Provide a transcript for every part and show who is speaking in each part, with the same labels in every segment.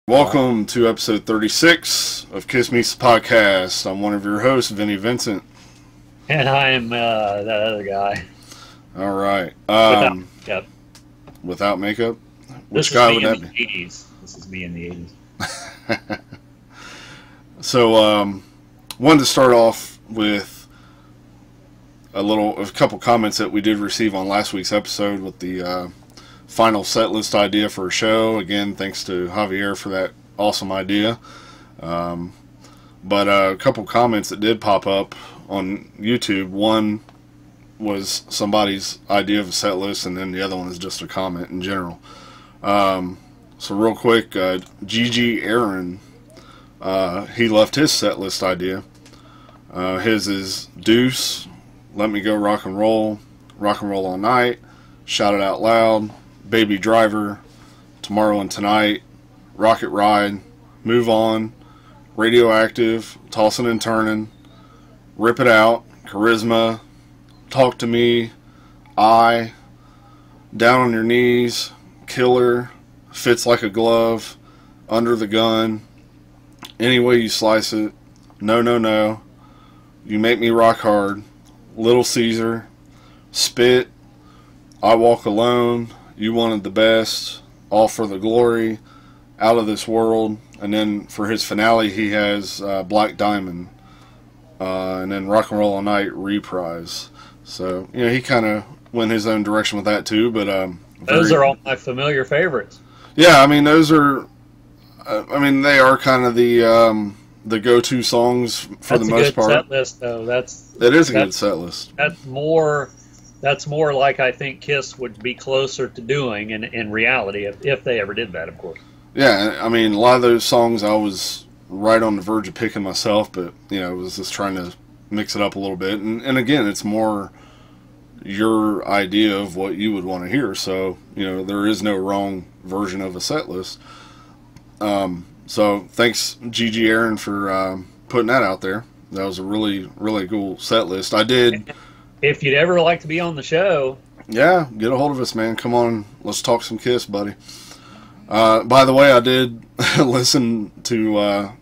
Speaker 1: Welcome to episode 36 of Kiss Meets the Podcast. I'm one of your hosts, Vinny Vincent.
Speaker 2: And I am that other guy.
Speaker 1: All right.
Speaker 2: Without makeup.
Speaker 1: Without makeup? Which
Speaker 2: This
Speaker 1: guy
Speaker 2: is
Speaker 1: would
Speaker 2: me
Speaker 1: that
Speaker 2: in the
Speaker 1: be?
Speaker 2: 80s. This is me in the 80s.
Speaker 1: So, wanted to start off with a couple comments that we did receive on last week's episode with the final set list idea for a show. Again, thanks to Javier for that awesome idea. But a couple comments that did pop up on YouTube. One was somebody's idea of a set list, and then the other one is just a comment in general. So real quick, GG Aaron, he left his set list idea. His is Deuce, Let Me Go Rock and Roll All Night, Shout It Out Loud, Baby Driver, Tomorrow and Tonight, Rocket Ride, Move On, Radioactive, Tossin' and Turnin', Rip It Out, Charisma, Talk to Me, I, Down on Your Knees, Killer, Fits Like a Glove, Under the Gun, Any Way You Slice It, No, No, No, You Make Me Rock Hard, Little Caesar, Spit, I Walk Alone, You Wanted the Best, All for the Glory, Out of This World, and then for his finale he has Black Diamond, and then Rock and Roll All Night reprise. So, he kind of went his own direction with that too, but
Speaker 2: Those are all my familiar favorites.
Speaker 1: yeah, I mean, those are, they are kind of the go-to songs for the most part.
Speaker 2: That's a good set list, though.
Speaker 1: It is a good set list.
Speaker 2: That's more like I think Kiss would be closer to doing in reality if they ever did that, of course.
Speaker 1: Yeah, I mean, a lot of those songs I was right on the verge of picking myself, but, I was just trying to mix it up a little bit. And again, it's more your idea of what you would want to hear. So, there is no wrong version of a set list. So thanks, GG Aaron, for putting that out there. That was a really, really cool set list. I did.
Speaker 2: If you'd ever like to be on the show,
Speaker 1: yeah, get a hold of us, man. Come on, let's talk some Kiss, buddy. By the way, I did listen to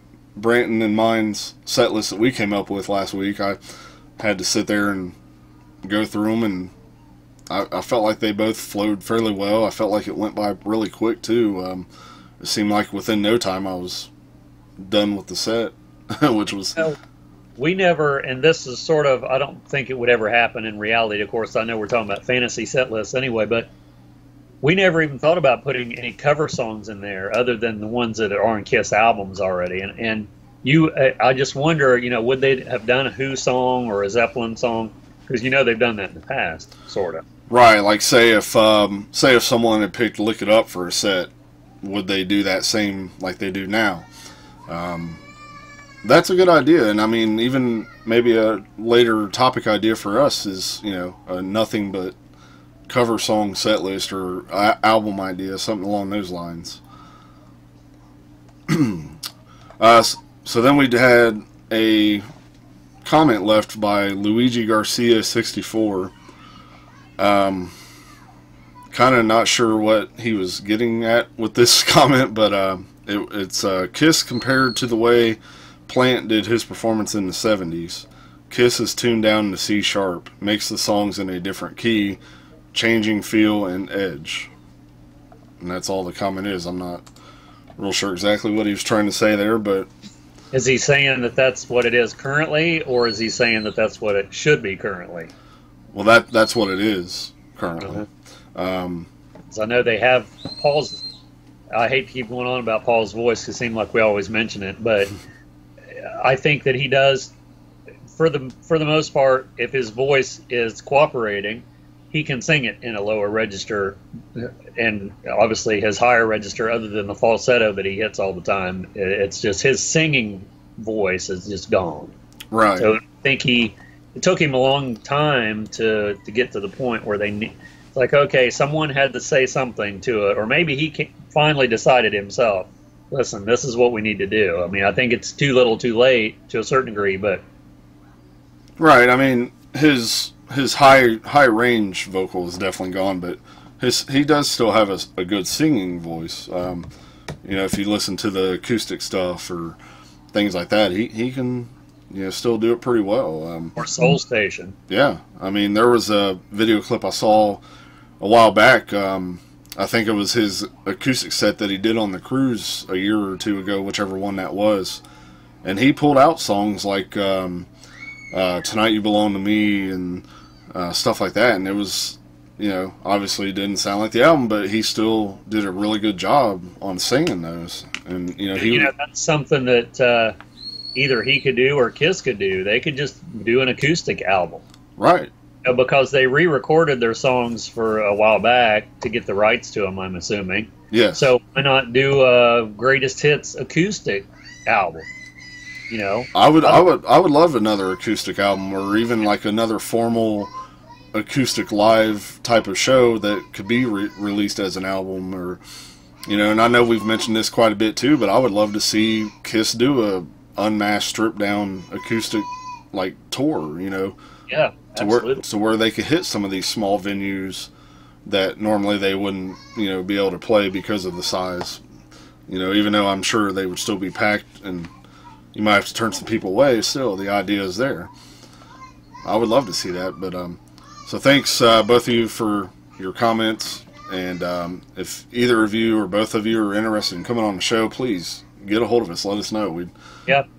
Speaker 1: Branton and mine's set list that we came up with last week. I had to sit there and go through them, and I felt like they both flowed fairly well. I felt like it went by really quick, too. It seemed like within no time I was done with the set, which was...
Speaker 2: We never, and this is sort of, I don't think it would ever happen in reality. Of course, I know we're talking about fantasy set lists anyway, but we never even thought about putting any cover songs in there other than the ones that are on Kiss albums already. And I just wonder, would they have done a Who song or a Zeppelin song? Because they've done that in the past, sort of.
Speaker 1: Right, like say if someone had picked Lick It Up for a set, would they do that same like they do now? That's a good idea, and I mean, even maybe a later topic idea for us is, a nothing but cover song set list or album idea, something along those lines. So then we had a comment left by Luigi Garcia 64. Kind of not sure what he was getting at with this comment, but it's Kiss compared to the way Plant did his performance in the 70s. Kiss is tuned down to C sharp, makes the songs in a different key, changing feel and edge. And that's all the comment is. I'm not real sure exactly what he was trying to say there, but...
Speaker 2: Is he saying that that's what it is currently, or is he saying that that's what it should be currently?
Speaker 1: Well, that's what it is currently.
Speaker 2: So I know they have Paul's... I hate to keep going on about Paul's voice because it seems like we always mention it, but... I think that he does, for the most part, if his voice is cooperating, he can sing it in a lower register, and obviously his higher register, other than the falsetto that he hits all the time, it's just his singing voice is just gone.
Speaker 1: Right.
Speaker 2: So I think it took him a long time to get to the point where it's like, okay, someone had to say something to it, or maybe he finally decided himself. Listen, this is what we need to do. I mean, I think it's too little too late to a certain degree, but...
Speaker 1: Right, I mean, his high range vocal is definitely gone, but he does still have a good singing voice. you know, if you listen to the acoustic stuff or things like that, he can, you know, still do it pretty well.
Speaker 2: Or Soul Station.
Speaker 1: Yeah, I mean, there was a video clip I saw a while back. I think it was his acoustic set that he did on the cruise a year or two ago, whichever one that was. And he pulled out songs like Tonight You Belong to Me and stuff like that. And it was, you know, obviously it didn't sound like the album, but he still did a really good job on singing those. And, you know,
Speaker 2: that's something that either he could do or Kiss could do. They could just do an acoustic album.
Speaker 1: Right.
Speaker 2: Because they re-recorded their songs for a while back to get the rights to them, I'm assuming.
Speaker 1: Yes.
Speaker 2: So why not do a greatest hits acoustic album? You know,
Speaker 1: I would love another acoustic album, or even like another formal acoustic live type of show that could be released as an album, or, you know. And I know we've mentioned this quite a bit too, but I would love to see Kiss do a unmasked, stripped down acoustic like tour. You know.
Speaker 2: Yeah.
Speaker 1: To where they could hit some of these small venues that normally they wouldn't, you know, be able to play because of the size. You know, even though I'm sure they would still be packed and you might have to turn some people away, still the idea is there. I would love to see that. But so thanks both of you for your comments, and if either of you or both of you are interested in coming on the show, please get a hold of us. Let us know. We'd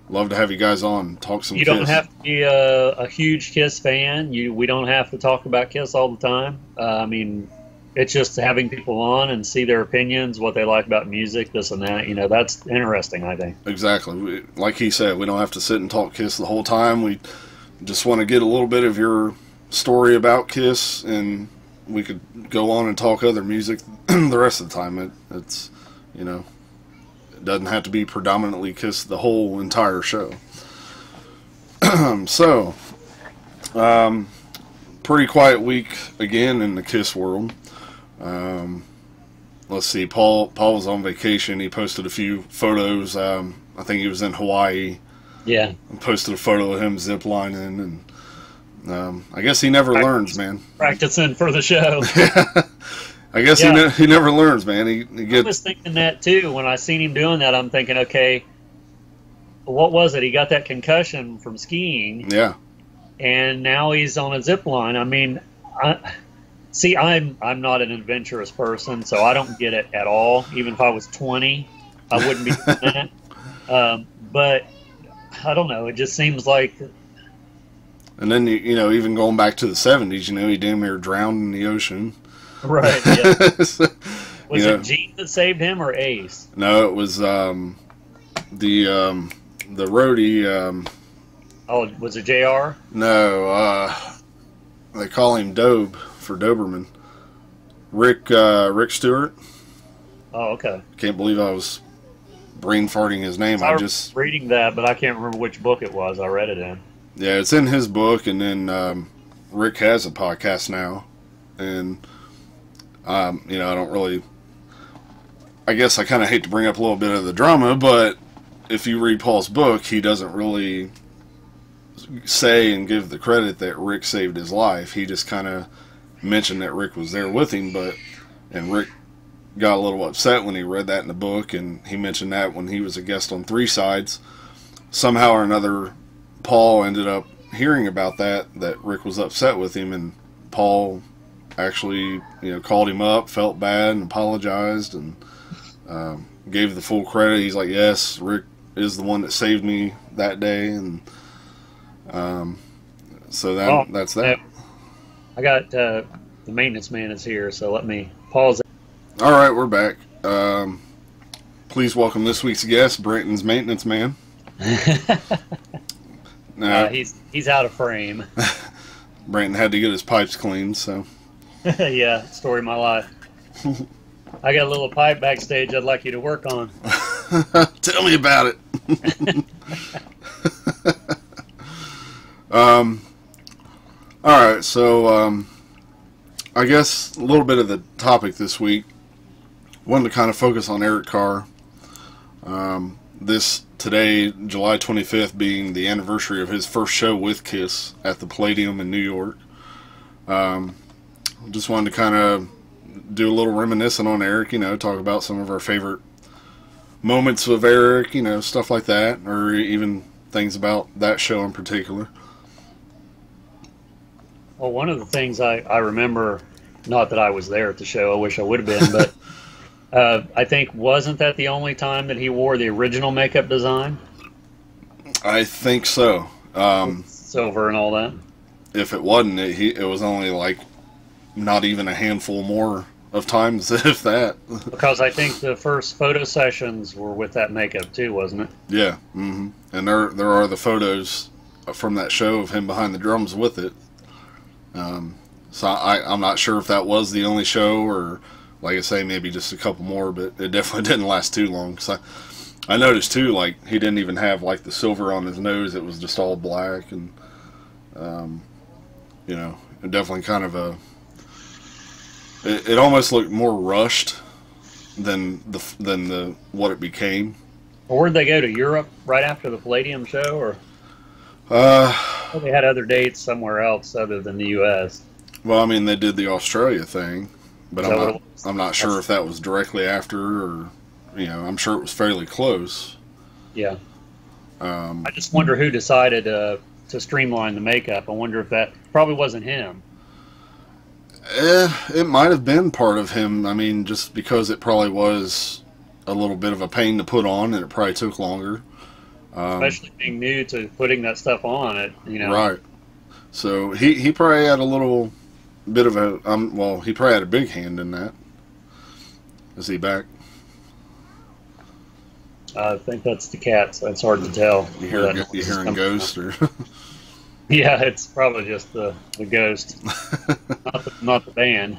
Speaker 1: love to have you guys on, talk some Kiss.
Speaker 2: You don't have to be a huge Kiss fan. We don't have to talk about Kiss all the time. I mean, it's just having people on and see their opinions, what they like about music, this and that. You know, that's interesting, I think.
Speaker 1: Exactly. Like he said, we don't have to sit and talk Kiss the whole time. We just want to get a little bit of your story about Kiss, and we could go on and talk other music the rest of the time. It's, you know, it doesn't have to be predominantly Kiss the whole entire show. So, pretty quiet week again in the Kiss world. Let's see, Paul was on vacation. He posted a few photos. I think he was in Hawaii.
Speaker 2: Yeah.
Speaker 1: And posted a photo of him ziplining, and I guess he never learns, man.
Speaker 2: Practicing for the show.
Speaker 1: I guess he never learns, man.
Speaker 2: I was thinking that too. When I seen him doing that, I'm thinking, okay, what was it? He got that concussion from skiing.
Speaker 1: Yeah.
Speaker 2: And now he's on a zip line. I mean, I'm not an adventurous person, so I don't get it at all. Even if I was 20, I wouldn't be doing that. But I don't know. It just seems like.
Speaker 1: And then, you know, even going back to the 70s, you know, he damn near drowned in the ocean.
Speaker 2: Right, yeah.
Speaker 1: So,
Speaker 2: was it Gene that saved him or Ace?
Speaker 1: No, it was the roadie.
Speaker 2: Oh, was it JR?
Speaker 1: No, they call him Dobe for Doberman. Rick Stewart.
Speaker 2: Oh, okay.
Speaker 1: Can't believe I was brain farting his name. I just
Speaker 2: reading that, but I can't remember which book it was. I read it in.
Speaker 1: Yeah, it's in his book, and then Rick has a podcast now, and you know, I don't really. I guess I kind of hate to bring up a little bit of the drama, but if you read Paul's book, he doesn't really say and give the credit that Rick saved his life. He just kind of mentioned that Rick was there with him, and Rick got a little upset when he read that in the book, and he mentioned that when he was a guest on Three Sides. Somehow or another, Paul ended up hearing about that Rick was upset with him, and Paul actually, you know, called him up, felt bad, and apologized, and gave the full credit. He's like, yes, Rick is the one that saved me that day, and so that's that.
Speaker 2: I got the maintenance man is here, so let me pause.
Speaker 1: All right, we're back. Please welcome this week's guest, Brenton's maintenance man.
Speaker 2: He's out of frame.
Speaker 1: Brenton had to get his pipes cleaned, so.
Speaker 2: Yeah, story of my life. I got a little pipe backstage I'd like you to work on.
Speaker 1: Tell me about it. All right, so I guess a little bit of the topic this week. Wanted to kind of focus on Eric Carr. Today, July 25th, being the anniversary of his first show with Kiss at the Palladium in New York. Just wanted to kind of do a little reminiscing on Eric, you know, talk about some of our favorite moments with Eric, you know, stuff like that, or even things about that show in particular.
Speaker 2: Well, one of the things I remember, not that I was there at the show, I wish I would have been, but I think wasn't that the only time that he wore the original makeup design?
Speaker 1: I think so.
Speaker 2: Silver and all that.
Speaker 1: If it wasn't, it was only like not even a handful more of times, if that.
Speaker 2: Because I think the first photo sessions were with that makeup too, wasn't it?
Speaker 1: Yeah. And there are the photos from that show of him behind the drums with it. So I'm not sure if that was the only show, or like I say, maybe just a couple more, but it definitely didn't last too long. Cause I noticed too, like he didn't even have like the silver on his nose; it was just all black, and you know, it definitely kind of it almost looked more rushed than the what it became.
Speaker 2: Or where'd they go, to Europe right after the Palladium show, or well, they had other dates somewhere else other than the U.S.?
Speaker 1: Well, I mean, they did the Australia thing, but I'm not sure
Speaker 2: That's-
Speaker 1: if that was directly after, or you know, I'm sure it was fairly close.
Speaker 2: Yeah.
Speaker 1: Um,
Speaker 2: I just wonder who decided to streamline the makeup. I wonder if that probably wasn't him.
Speaker 1: it might have been part of him. I mean, just because it probably was a little bit of a pain to put on, and it probably took longer.
Speaker 2: Especially being new to putting that stuff on it, you know.
Speaker 1: Right. So he probably had a little bit of a well, he probably had a big hand in that. Is he back?
Speaker 2: I think that's the cat, so it's hard to tell.
Speaker 1: You
Speaker 2: where that
Speaker 1: hear
Speaker 2: noise
Speaker 1: you
Speaker 2: is
Speaker 1: hearing
Speaker 2: coming
Speaker 1: ghost
Speaker 2: from.
Speaker 1: or?
Speaker 2: Yeah, it's probably just the ghost, not the band.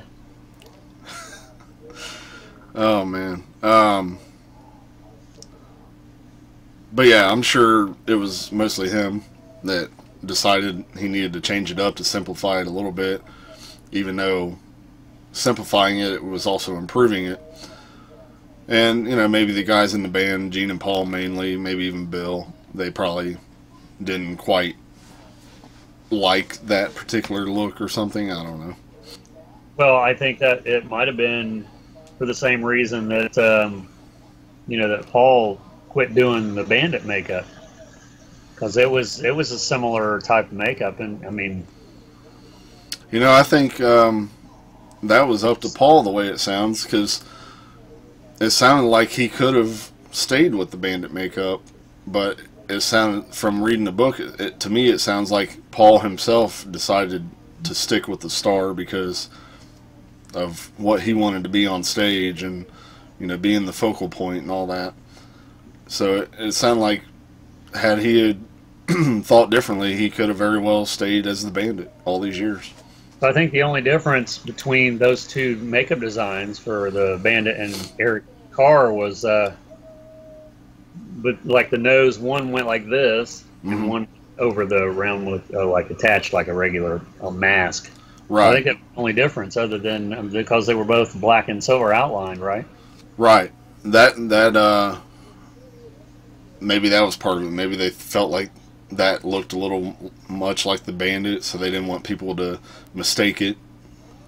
Speaker 1: Oh man. But yeah, I'm sure it was mostly him that decided he needed to change it up to simplify it a little bit, even though simplifying it was also improving it. And, you know, maybe the guys in the band, Gene and Paul mainly, maybe even Bill, they probably didn't quite like that particular look or something. I don't know.
Speaker 2: Well, I think that it might have been for the same reason that that Paul quit doing the Bandit makeup, because it was a similar type of makeup, and I mean,
Speaker 1: You know, I think that was up to Paul the way it sounds, because it sounded like he could have stayed with the Bandit makeup, but it sounded, from reading the book, to me it sounds like Paul himself decided to stick with the Star because of what he wanted to be on stage, and you know, being the focal point and all that. So it sounded like, had he had thought differently, he could have very well stayed as the Bandit all these years.
Speaker 2: so I think the only difference between those two makeup designs for the Bandit and Eric Carr was, but like the nose, one went like this, and one over the round with like attached like a regular mask.
Speaker 1: Right.
Speaker 2: I think that's the only difference, other than because they were both black and silver outlined, right?
Speaker 1: Right. That maybe that was part of it. Maybe they felt like that looked a little much like the Bandit, so they didn't want people to mistake it,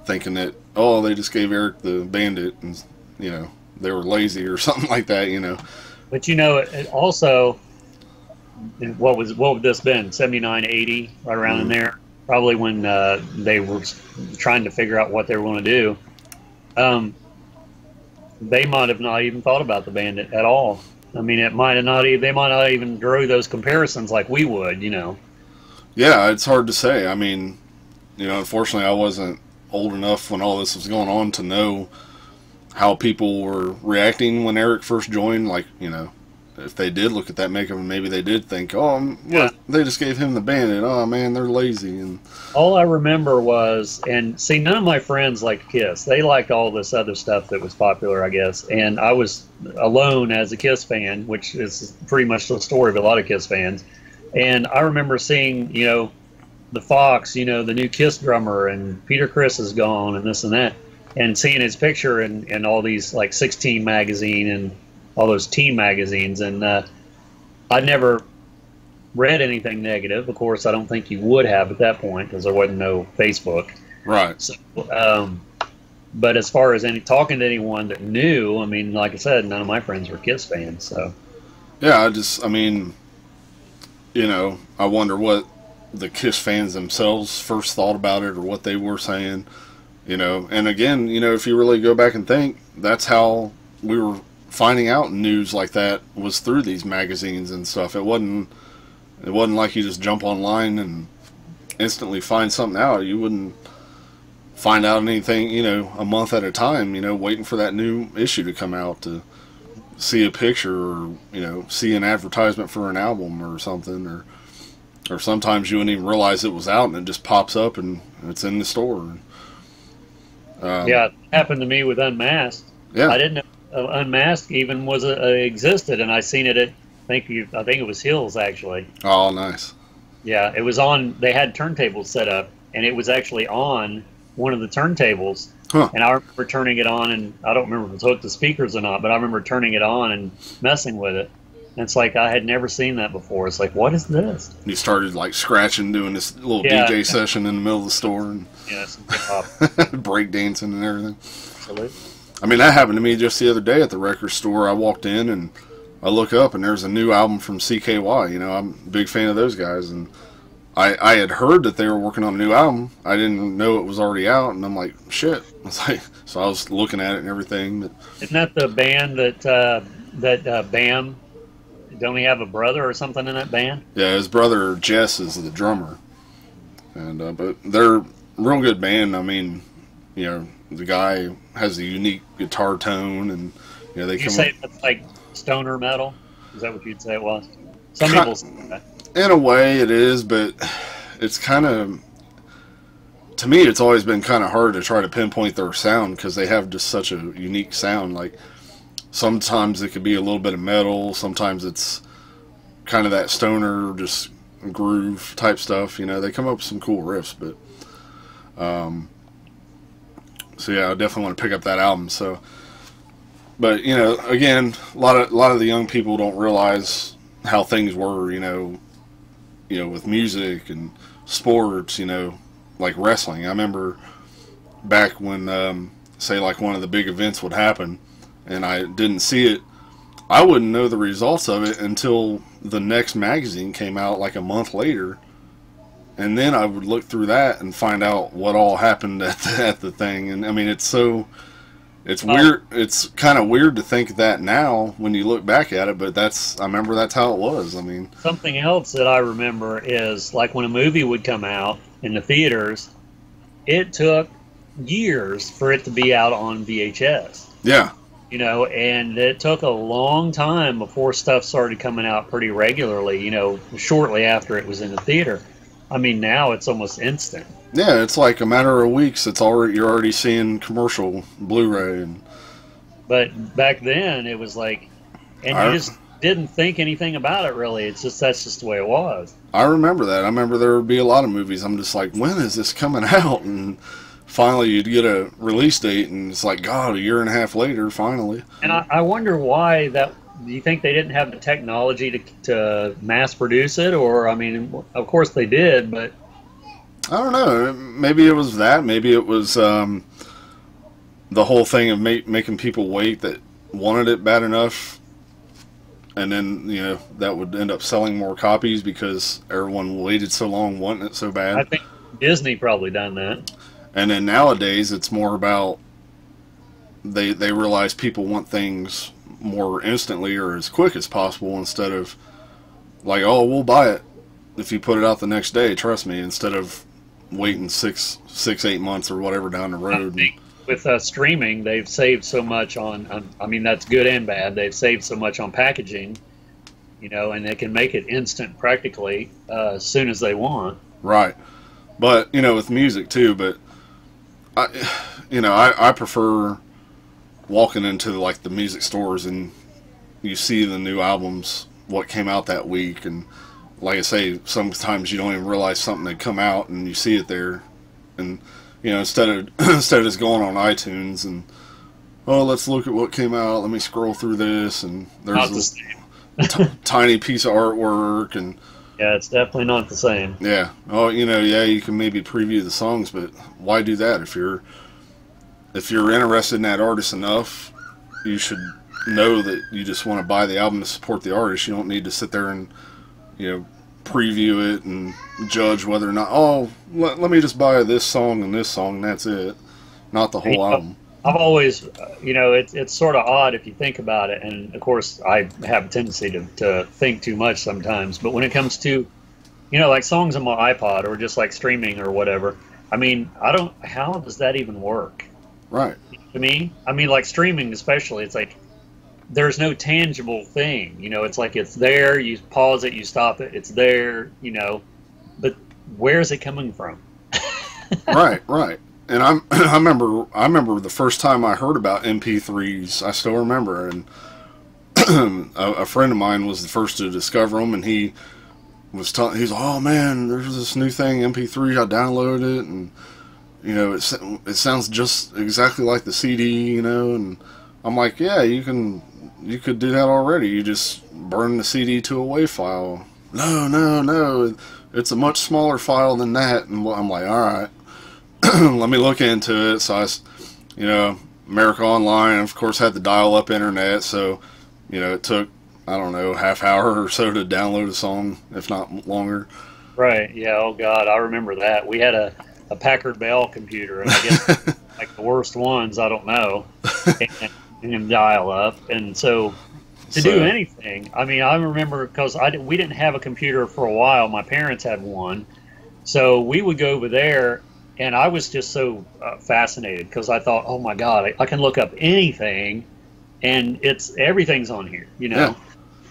Speaker 1: thinking that, oh, they just gave Eric the Bandit, and you know, they were lazy or something like that. You know.
Speaker 2: But you know, it also, what would this been, 79, 80, right around in there? Probably when they were trying to figure out what they were going to do. They might have not even thought about the Bandit at all. I mean, it might have not. They might not even drew those comparisons like we would, you know.
Speaker 1: Yeah, it's hard to say. I mean, you know, unfortunately, I wasn't old enough when all this was going on to know how people were reacting when Eric first joined. Like, you know, if they did look at that makeup and maybe they did think, oh,
Speaker 2: Yeah.
Speaker 1: they just gave him the Bandit. Oh man, they're lazy. And
Speaker 2: All I remember was, and see, none of my friends liked Kiss. They liked all this other stuff that was popular, I guess. And I was alone as a Kiss fan, which is pretty much the story of a lot of Kiss fans. And I remember seeing, you know, the Fox, you know, the new Kiss drummer, and Peter Criss is gone, and this and that, and seeing his picture in all these like 16 magazine and all those teen magazines. And I never read anything negative. Of course, I don't think you would have at that point because there wasn't no Facebook.
Speaker 1: right.
Speaker 2: So But as far as any talking to anyone that knew, I mean, like I said, none of my friends were Kiss fans. So
Speaker 1: Yeah, I mean, I wonder what the Kiss fans themselves first thought about it or what they were saying, And again, if you really go back and think, that's how we were finding out news like that was through these magazines and stuff. It wasn't like you just jump online and instantly find something out. You wouldn't find out anything, a month at a time, waiting for that new issue to come out to see a picture or, see an advertisement for an album or something, or sometimes you wouldn't even realize it was out and it just pops up and it's in the store.
Speaker 2: Yeah, it happened to me with Unmasked.
Speaker 1: Yeah.
Speaker 2: I didn't know Unmasked even was existed, and I seen it at I think it was Hills actually.
Speaker 1: Oh, nice.
Speaker 2: Yeah, it was on. They had turntables set up, and it was actually on one of the turntables.
Speaker 1: Huh.
Speaker 2: And I remember turning it on, and I don't remember if it was hooked to speakers or not, but I remember turning it on and messing with it. And it's like I had never seen that before. It's like, what is this?
Speaker 1: You started like scratching, doing this little DJ session in the middle of the store, and
Speaker 2: some hip hop,
Speaker 1: break dancing and everything.
Speaker 2: Absolutely.
Speaker 1: I mean, that happened to me just the other day at the record store. I walked in and I look up and there's a new album from CKY. I'm a big fan of those guys, and I had heard that they were working on a new album. I didn't know it was already out, and I'm like, shit. So I was looking at it and everything. But
Speaker 2: isn't that the band that Bam? Don't he have a brother or something in that band?
Speaker 1: Yeah, his brother Jess is the drummer, and but they're a real good band. I mean, the guy has a unique guitar tone, and they
Speaker 2: you
Speaker 1: come.
Speaker 2: Say that's like stoner metal? Is that what you'd say it was? Some people say that.
Speaker 1: In a way, it is, but it's kind of, to me, it's always been kind of hard to try to pinpoint their sound because they have just such a unique sound. Like sometimes it could be a little bit of metal, sometimes it's kind of that stoner, just groove type stuff. They come up with some cool riffs, but so yeah, I definitely want to pick up that album. So, but again, a lot of the young people don't realize how things were, with music and sports, like wrestling. I remember back when, say, like one of the big events would happen, and I didn't see it. I wouldn't know the results of it until the next magazine came out, like a month later. And then I would look through that and find out what all happened at the thing. And I mean, it's weird. It's kind of weird to think that now when you look back at it, but I remember that's how it was. I mean,
Speaker 2: something else that I remember is like when a movie would come out in the theaters, it took years for it to be out on VHS.
Speaker 1: Yeah.
Speaker 2: And it took a long time before stuff started coming out pretty regularly, shortly after it was in the theater. I mean, now it's almost instant.
Speaker 1: Yeah, it's like a matter of weeks. You're already seeing commercial Blu-ray.
Speaker 2: But back then, it was like, and you just didn't think anything about it really. That's just the way it was.
Speaker 1: I remember that. I remember there would be a lot of movies. I'm just like, when is this coming out? And finally, you'd get a release date, and it's like, God, a year and a half later, finally.
Speaker 2: And I wonder why that. Do you think they didn't have the technology to mass produce it? Or, I mean, of course they did, but
Speaker 1: I don't know. Maybe it was that. Maybe it was the whole thing of making people wait that wanted it bad enough. And then, that would end up selling more copies because everyone waited so long wanting it so bad.
Speaker 2: I think Disney probably done that.
Speaker 1: And then nowadays it's more about they realize people want things more instantly or as quick as possible instead of like, oh, we'll buy it if you put it out the next day, trust me, instead of waiting 8 months or whatever down the road.
Speaker 2: With streaming, they've saved so much on I mean, that's good and bad. They've saved so much on packaging, and they can make it instant practically as soon as they want.
Speaker 1: Right. But, with music too, but I prefer walking into like the music stores and you see the new albums, what came out that week, and like I say, sometimes you don't even realize something had come out and you see it there, and instead of just going on iTunes and let's look at what came out, let me scroll through this, and there's a tiny piece of artwork, and
Speaker 2: yeah, it's definitely not the same.
Speaker 1: Yeah. Oh, you can maybe preview the songs, but why do that if you're if you're interested in that artist enough, you should know that you just want to buy the album to support the artist. You don't need to sit there and, you know, preview it and judge whether or not, oh, let me just buy this song and that's it. Not the whole album.
Speaker 2: I've always, you know, it's sort of odd if you think about it. And of course, I have a tendency to think too much sometimes. But when it comes to, you know, like songs on my iPod or just like streaming or whatever, I mean, how does that even work?
Speaker 1: Right.
Speaker 2: To me, I mean, like streaming especially, it's like there's no tangible thing. You know, it's like it's there, you pause it, you stop it, it's there, you know, but where is it coming from?
Speaker 1: Right. And I remember the first time I heard about MP3s. I still remember, and a friend of mine was the first to discover them, and he's like, oh man, there's this new thing, MP3. I downloaded it, and you know, it sounds just exactly like the CD, you know. And I'm like, yeah, you could do that already. You just burn the CD to a WAV file. No, it's a much smaller file than that. And I'm like, all right. Let me look into it. So you know, America Online, of course, had the dial-up internet. So, you know, it took, I don't know, half hour or so to download a song, if not longer.
Speaker 2: Right. Yeah. Oh God, I remember that. We had a Packard Bell computer, and I guess like the worst ones, I don't know, and dial-up. And so to do anything, I mean, I remember because we didn't have a computer for a while. My parents had one, so we would go over there. And I was just so fascinated because I thought, oh my God, I can look up anything, and everything's on here, you know.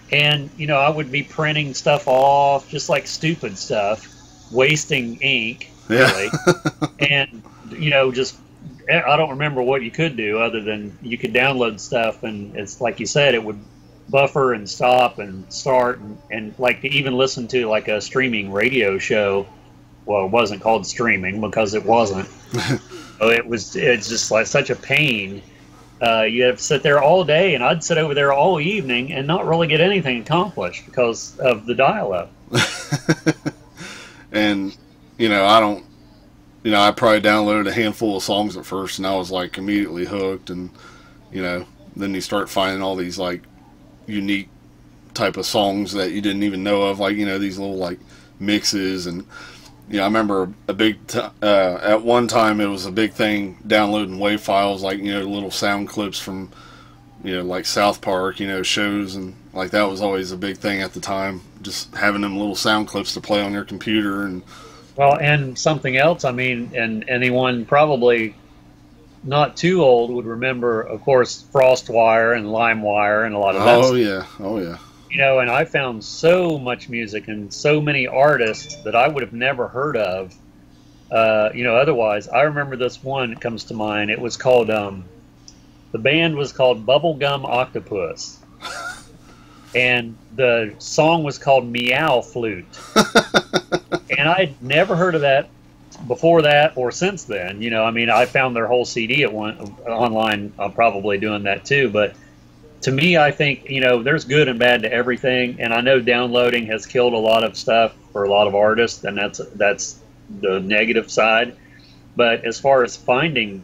Speaker 2: Yeah. And you know, I would be printing stuff off, just like stupid stuff, wasting ink, really. And you know, just I don't remember what you could do other than you could download stuff, and it's like you said, it would buffer and stop and start, and like to even listen to like a streaming radio show. Well, it wasn't called streaming because it wasn't. It's just like such a pain. You have to sit there all day, and I'd sit over there all evening and not really get anything accomplished because of the dial-up.
Speaker 1: And, you know, I probably downloaded a handful of songs at first, and I was like immediately hooked. And, you know, then you start finding all these like unique type of songs that you didn't even know of, like, you know, these little like mixes. And yeah, I remember at one time it was a big thing downloading WAV files, like, you know, little sound clips from, you know, like South Park, you know, shows, and like that was always a big thing at the time, just having them little sound clips to play on your computer. And
Speaker 2: well, and something else, I mean, and anyone probably not too old would remember, of course, FrostWire and LimeWire and a lot of that stuff.
Speaker 1: Oh yeah.
Speaker 2: You know, and I found so much music and so many artists that I would have never heard of, you know, otherwise. I remember this one that comes to mind. It was called, the band was called Bubblegum Octopus. And the song was called Meow Flute. And I'd never heard of that before that or since then. You know, I mean, I found their whole CD online. I'm probably doing that too, but to me, I think, you know, there's good and bad to everything, and I know downloading has killed a lot of stuff for a lot of artists, and that's the negative side. But as far as finding,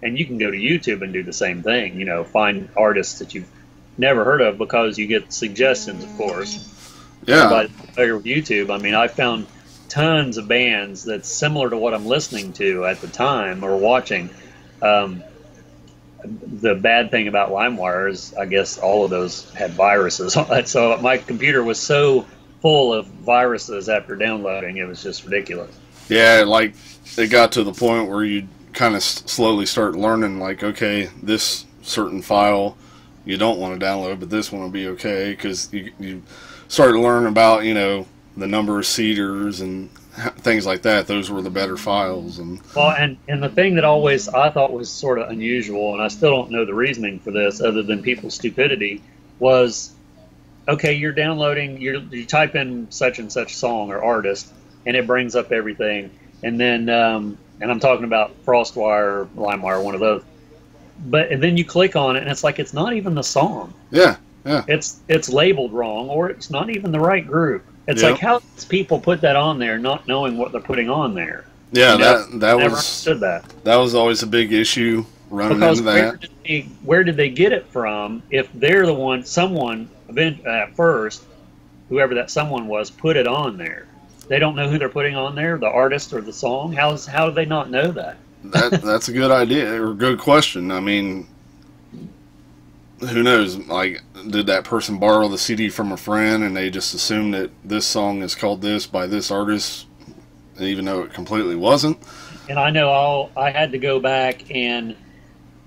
Speaker 2: and you can go to YouTube and do the same thing, you know, find artists that you've never heard of because you get suggestions, of course.
Speaker 1: Yeah.
Speaker 2: Everybody's familiar with YouTube. I mean, I found tons of bands that's similar to what I'm listening to at the time or watching. The bad thing about LimeWire is, I guess, all of those had viruses on it. So my computer was so full of viruses after downloading, it was just ridiculous.
Speaker 1: Yeah, like it got to the point where you kind of slowly start learning, like, okay, this certain file you don't want to download, but this one will be okay, because you start to learn about, you know, the number of seeders and things like that. Those were the better files. And
Speaker 2: well, and the thing that always I thought was sort of unusual, and I still don't know the reasoning for this other than people's stupidity, was, okay, you're downloading, you type in such and such song or artist, and it brings up everything, and then and I'm talking about FrostWire, LimeWire, one of those, and then you click on it, and it's like it's not even the song.
Speaker 1: Yeah.
Speaker 2: It's labeled wrong, or it's not even the right group. It's like, how does people put that on there not knowing what they're putting on there?
Speaker 1: Yeah,
Speaker 2: you know,
Speaker 1: that
Speaker 2: never
Speaker 1: was
Speaker 2: understood that.
Speaker 1: That was always a big issue running
Speaker 2: Because
Speaker 1: into that.
Speaker 2: where did they get it from? If they're the one, someone at first, whoever that someone was, put it on there. They don't know who they're putting on there, the artist or the song. How do they not know that?
Speaker 1: That's a good idea or good question. I mean, who knows? Like, did that person borrow the CD from a friend and they just assumed that this song is called this by this artist, even though it completely wasn't?
Speaker 2: And I know I had to go back and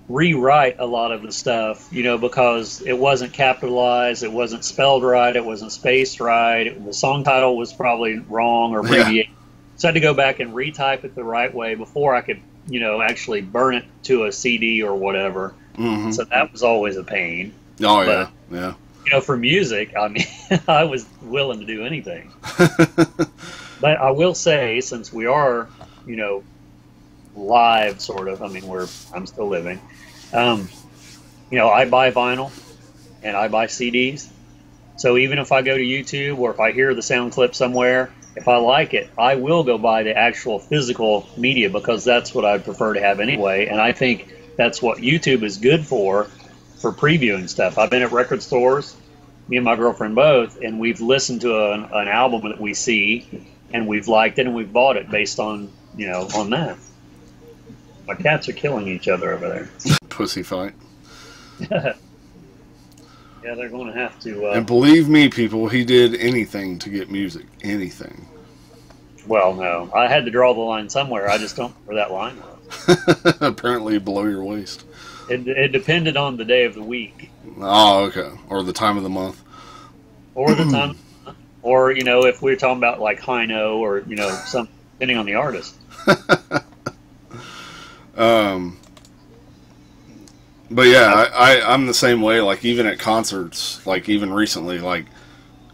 Speaker 2: rewrite a lot of the stuff, because it wasn't capitalized, it wasn't spelled right, it wasn't spaced right, the song title was probably wrong or abbreviated. Yeah. So I had to go back and retype it the right way before I could, actually burn it to a CD or whatever. Mm-hmm. So that was always a pain.
Speaker 1: Oh, but,
Speaker 2: yeah. For music, I mean, I was willing to do anything. But I will say, since we are, live sort of, I mean, I'm still living. I buy vinyl and I buy CDs. So even if I go to YouTube or if I hear the sound clip somewhere, if I like it, I will go buy the actual physical media because that's what I prefer to have anyway. And I think that's what YouTube is good for previewing stuff. I've been at record stores, me and my girlfriend both, and we've listened to an album that we see and we've liked it and we've bought it based on, on that. My cats are killing each other over there.
Speaker 1: Pussy fight.
Speaker 2: Yeah, they're going to have to.
Speaker 1: And believe me, people, he did anything to get music. Anything.
Speaker 2: Well, no. I had to draw the line somewhere. I just don't know where that line was.
Speaker 1: Apparently below your waist.
Speaker 2: It depended on the day of the week.
Speaker 1: Oh, okay. Or the time of the month.
Speaker 2: Or the time. Or, if we're talking about like high no or, some, depending on the artist.
Speaker 1: But yeah, I'm the same way. Like even at concerts, like even recently, like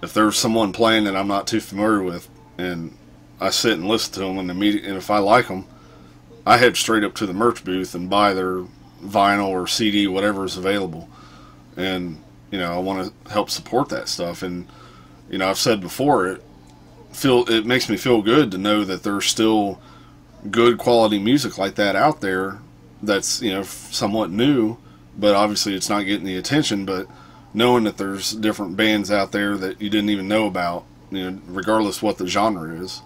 Speaker 1: if there's someone playing that I'm not too familiar with, and I sit and listen to them, and if I like them, I head straight up to the merch booth and buy their vinyl or CD, whatever is available, and I want to help support that stuff. And I've said before, it makes me feel good to know that there's still good quality music like that out there that's somewhat new, but obviously it's not getting the attention. But knowing that there's different bands out there that you didn't even know about, regardless what the genre is,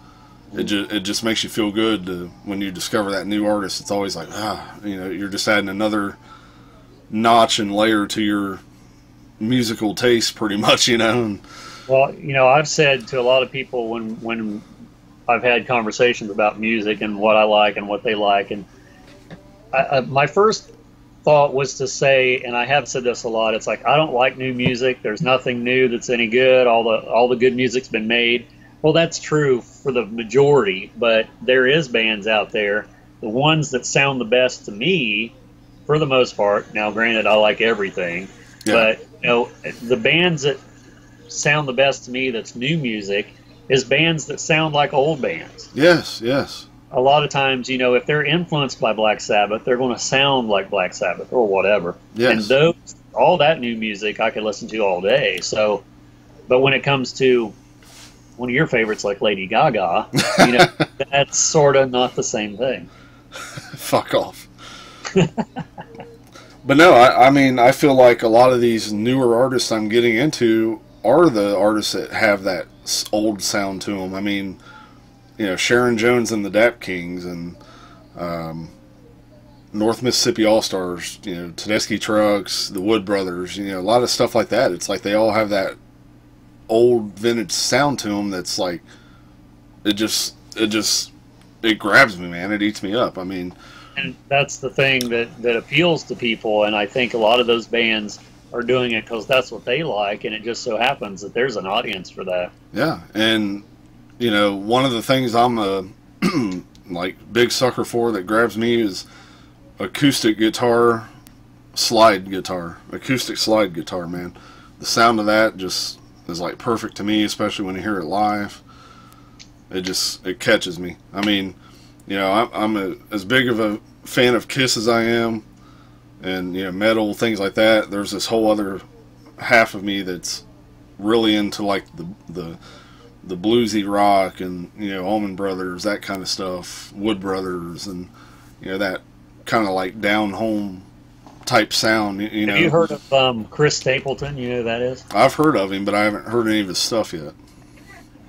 Speaker 1: it just makes you feel good when you discover that new artist. It's always like you're just adding another notch and layer to your musical taste, pretty much.
Speaker 2: Well, I've said to a lot of people when I've had conversations about music and what I like and what they like, and my first thought was to say, and I have said this a lot, it's like, I don't like new music. There's nothing new that's any good. All the good music's been made. Well, that's true for the majority, but there is bands out there, the ones that sound the best to me, for the most part. Now, granted, I like everything, but the bands that sound the best to me that's new music is bands that sound like old bands.
Speaker 1: Yes, yes.
Speaker 2: A lot of times, if they're influenced by Black Sabbath, they're going to sound like Black Sabbath or whatever.
Speaker 1: Yes.
Speaker 2: And all that new music I could listen to all day. So, but when it comes to one of your favorites like Lady Gaga, that's sort of not the same thing.
Speaker 1: Fuck off. But no, I mean, I feel like a lot of these newer artists I'm getting into are the artists that have that old sound to them. I mean, Sharon Jones and the Dap Kings and North Mississippi All-Stars, Tedeschi Trucks, the Wood Brothers, a lot of stuff like that. It's like they all have that old vintage sound to them that's like, it grabs me, man. It eats me up. I mean,
Speaker 2: and that's the thing that appeals to people, and I think a lot of those bands are doing it because that's what they like, and it just so happens that there's an audience for that.
Speaker 1: Yeah, and one of the things I'm a big sucker for that grabs me is acoustic slide guitar, man. The sound of that just is like perfect to me, especially when you hear it live. It catches me. I mean, I'm as big of a fan of Kiss as I am, and metal, things like that. There's this whole other half of me that's really into like the bluesy rock and Allman Brothers, that kind of stuff, Wood Brothers, and that kind of like down home type sound. You know.
Speaker 2: Have you heard of Chris Stapleton? You know who that is?
Speaker 1: I've heard of him, but I haven't heard any of his stuff yet.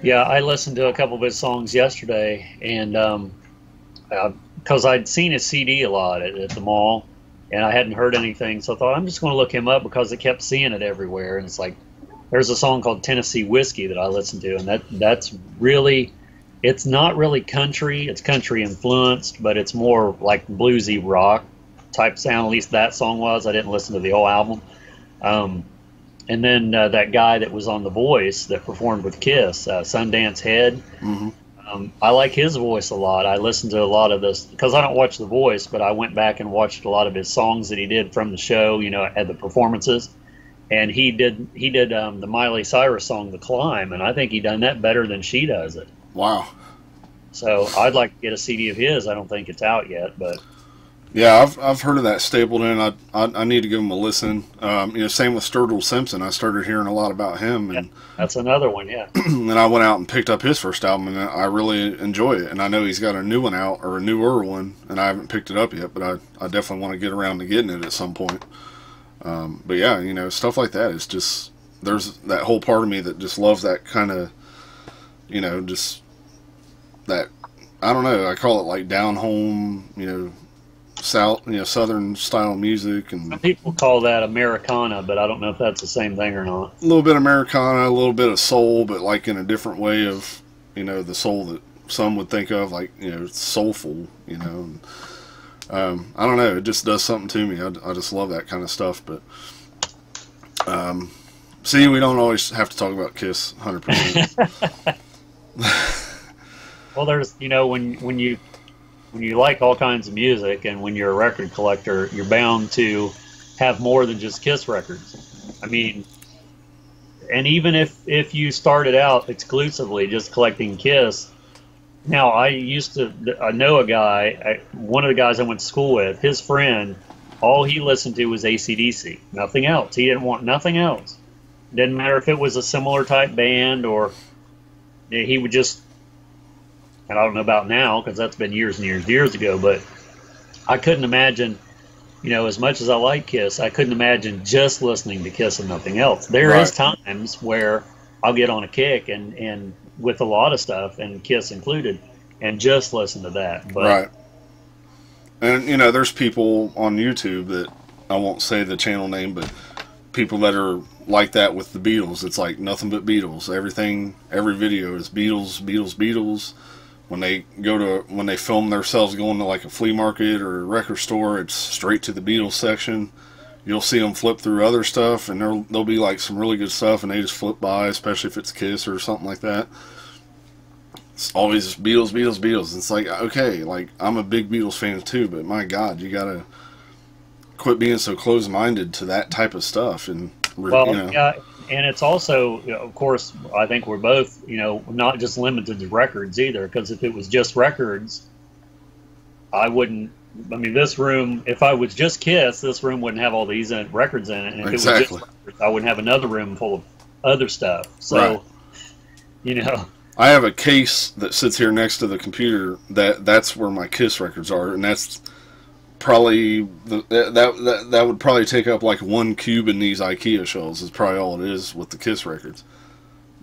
Speaker 2: Yeah, I listened to a couple of his songs yesterday, and because I'd seen his CD a lot at the mall, and I hadn't heard anything, so I thought I'm just going to look him up because I kept seeing it everywhere. And it's like, there's a song called Tennessee Whiskey that I listened to, and that's really, it's not really country. It's country influenced, but it's more like bluesy rock type sound. At least that song was. I didn't listen to the whole album. And then that guy that was on The Voice that performed with Kiss, Sundance Head.
Speaker 1: Mm-hmm.
Speaker 2: I like his voice a lot. I listened to a lot of this because I don't watch The Voice, but I went back and watched a lot of his songs that he did from the show, you know, at the performances. And he did the Miley Cyrus song, The Climb, and I think he done that better than she does it.
Speaker 1: Wow.
Speaker 2: So I'd like to get a CD of his. I don't think it's out yet, but
Speaker 1: yeah, I've heard of that Stapleton. I need to give him a listen. You know, same with Sturgill Simpson. I started hearing a lot about him, and
Speaker 2: that's another one. Yeah.
Speaker 1: And I went out and picked up his first album, and I really enjoy it. And I know he's got a new one out, or a newer one, and I haven't picked it up yet, but I definitely want to get around to getting it at some point. But yeah, you know, stuff like that. It's just, there's that whole part of me that just loves that kind of, you know, just that, I don't know, I call it like down home, you know, southern style music. And
Speaker 2: some people call that Americana, but I don't know if that's the same thing or not.
Speaker 1: A little bit Americana, a little bit of soul, but like in a different way of, you know, the soul that some would think of, like, you know, soulful, you know. And, I don't know, it just does something to me. I just love that kind of stuff. But see, we don't always have to talk about Kiss 100%.
Speaker 2: Well, there's, you know, when you like all kinds of music, and when you're a record collector, you're bound to have more than just Kiss records. I mean, and even if you started out exclusively just collecting Kiss, now I know a guy, one of the guys I went to school with, his friend, all he listened to was AC/DC, nothing else. He didn't want nothing else. Didn't matter if it was a similar type band, or he would just, and I don't know about now because that's been years and years ago, but I couldn't imagine, you know, as much as I like Kiss, I couldn't imagine just listening to Kiss and nothing else. There is times where I'll get on a kick and with a lot of stuff, and Kiss included, and just listen to that. But,
Speaker 1: right. And, you know, there's people on YouTube that, I won't say the channel name, but people that are like that with the Beatles. It's like nothing but Beatles. Everything, every video is Beatles, Beatles, Beatles. When they film themselves going to like a flea market or a record store, it's straight to the Beatles section. You'll see them flip through other stuff, and there'll be like some really good stuff, and they just flip by, especially if it's Kiss or something like that. It's always Beatles, Beatles, Beatles. It's like, okay, like, I'm a big Beatles fan too, but my God, you gotta quit being so closed-minded to that type of stuff. And
Speaker 2: well,
Speaker 1: you know.
Speaker 2: Yeah, and it's also, you know, of course, I think we're both, you know, not just limited to records either, because if it was just records, I wouldn't. I mean, this room, if I was just Kiss, this room wouldn't have all these records in it, and if
Speaker 1: exactly.
Speaker 2: it was just records, I wouldn't have another room full of other stuff. So,
Speaker 1: right.
Speaker 2: You know,
Speaker 1: I have a case that sits here next to the computer that's where my Kiss records are, and that's probably that would probably take up like one cube in these IKEA shelves. Is probably all it is with the Kiss records.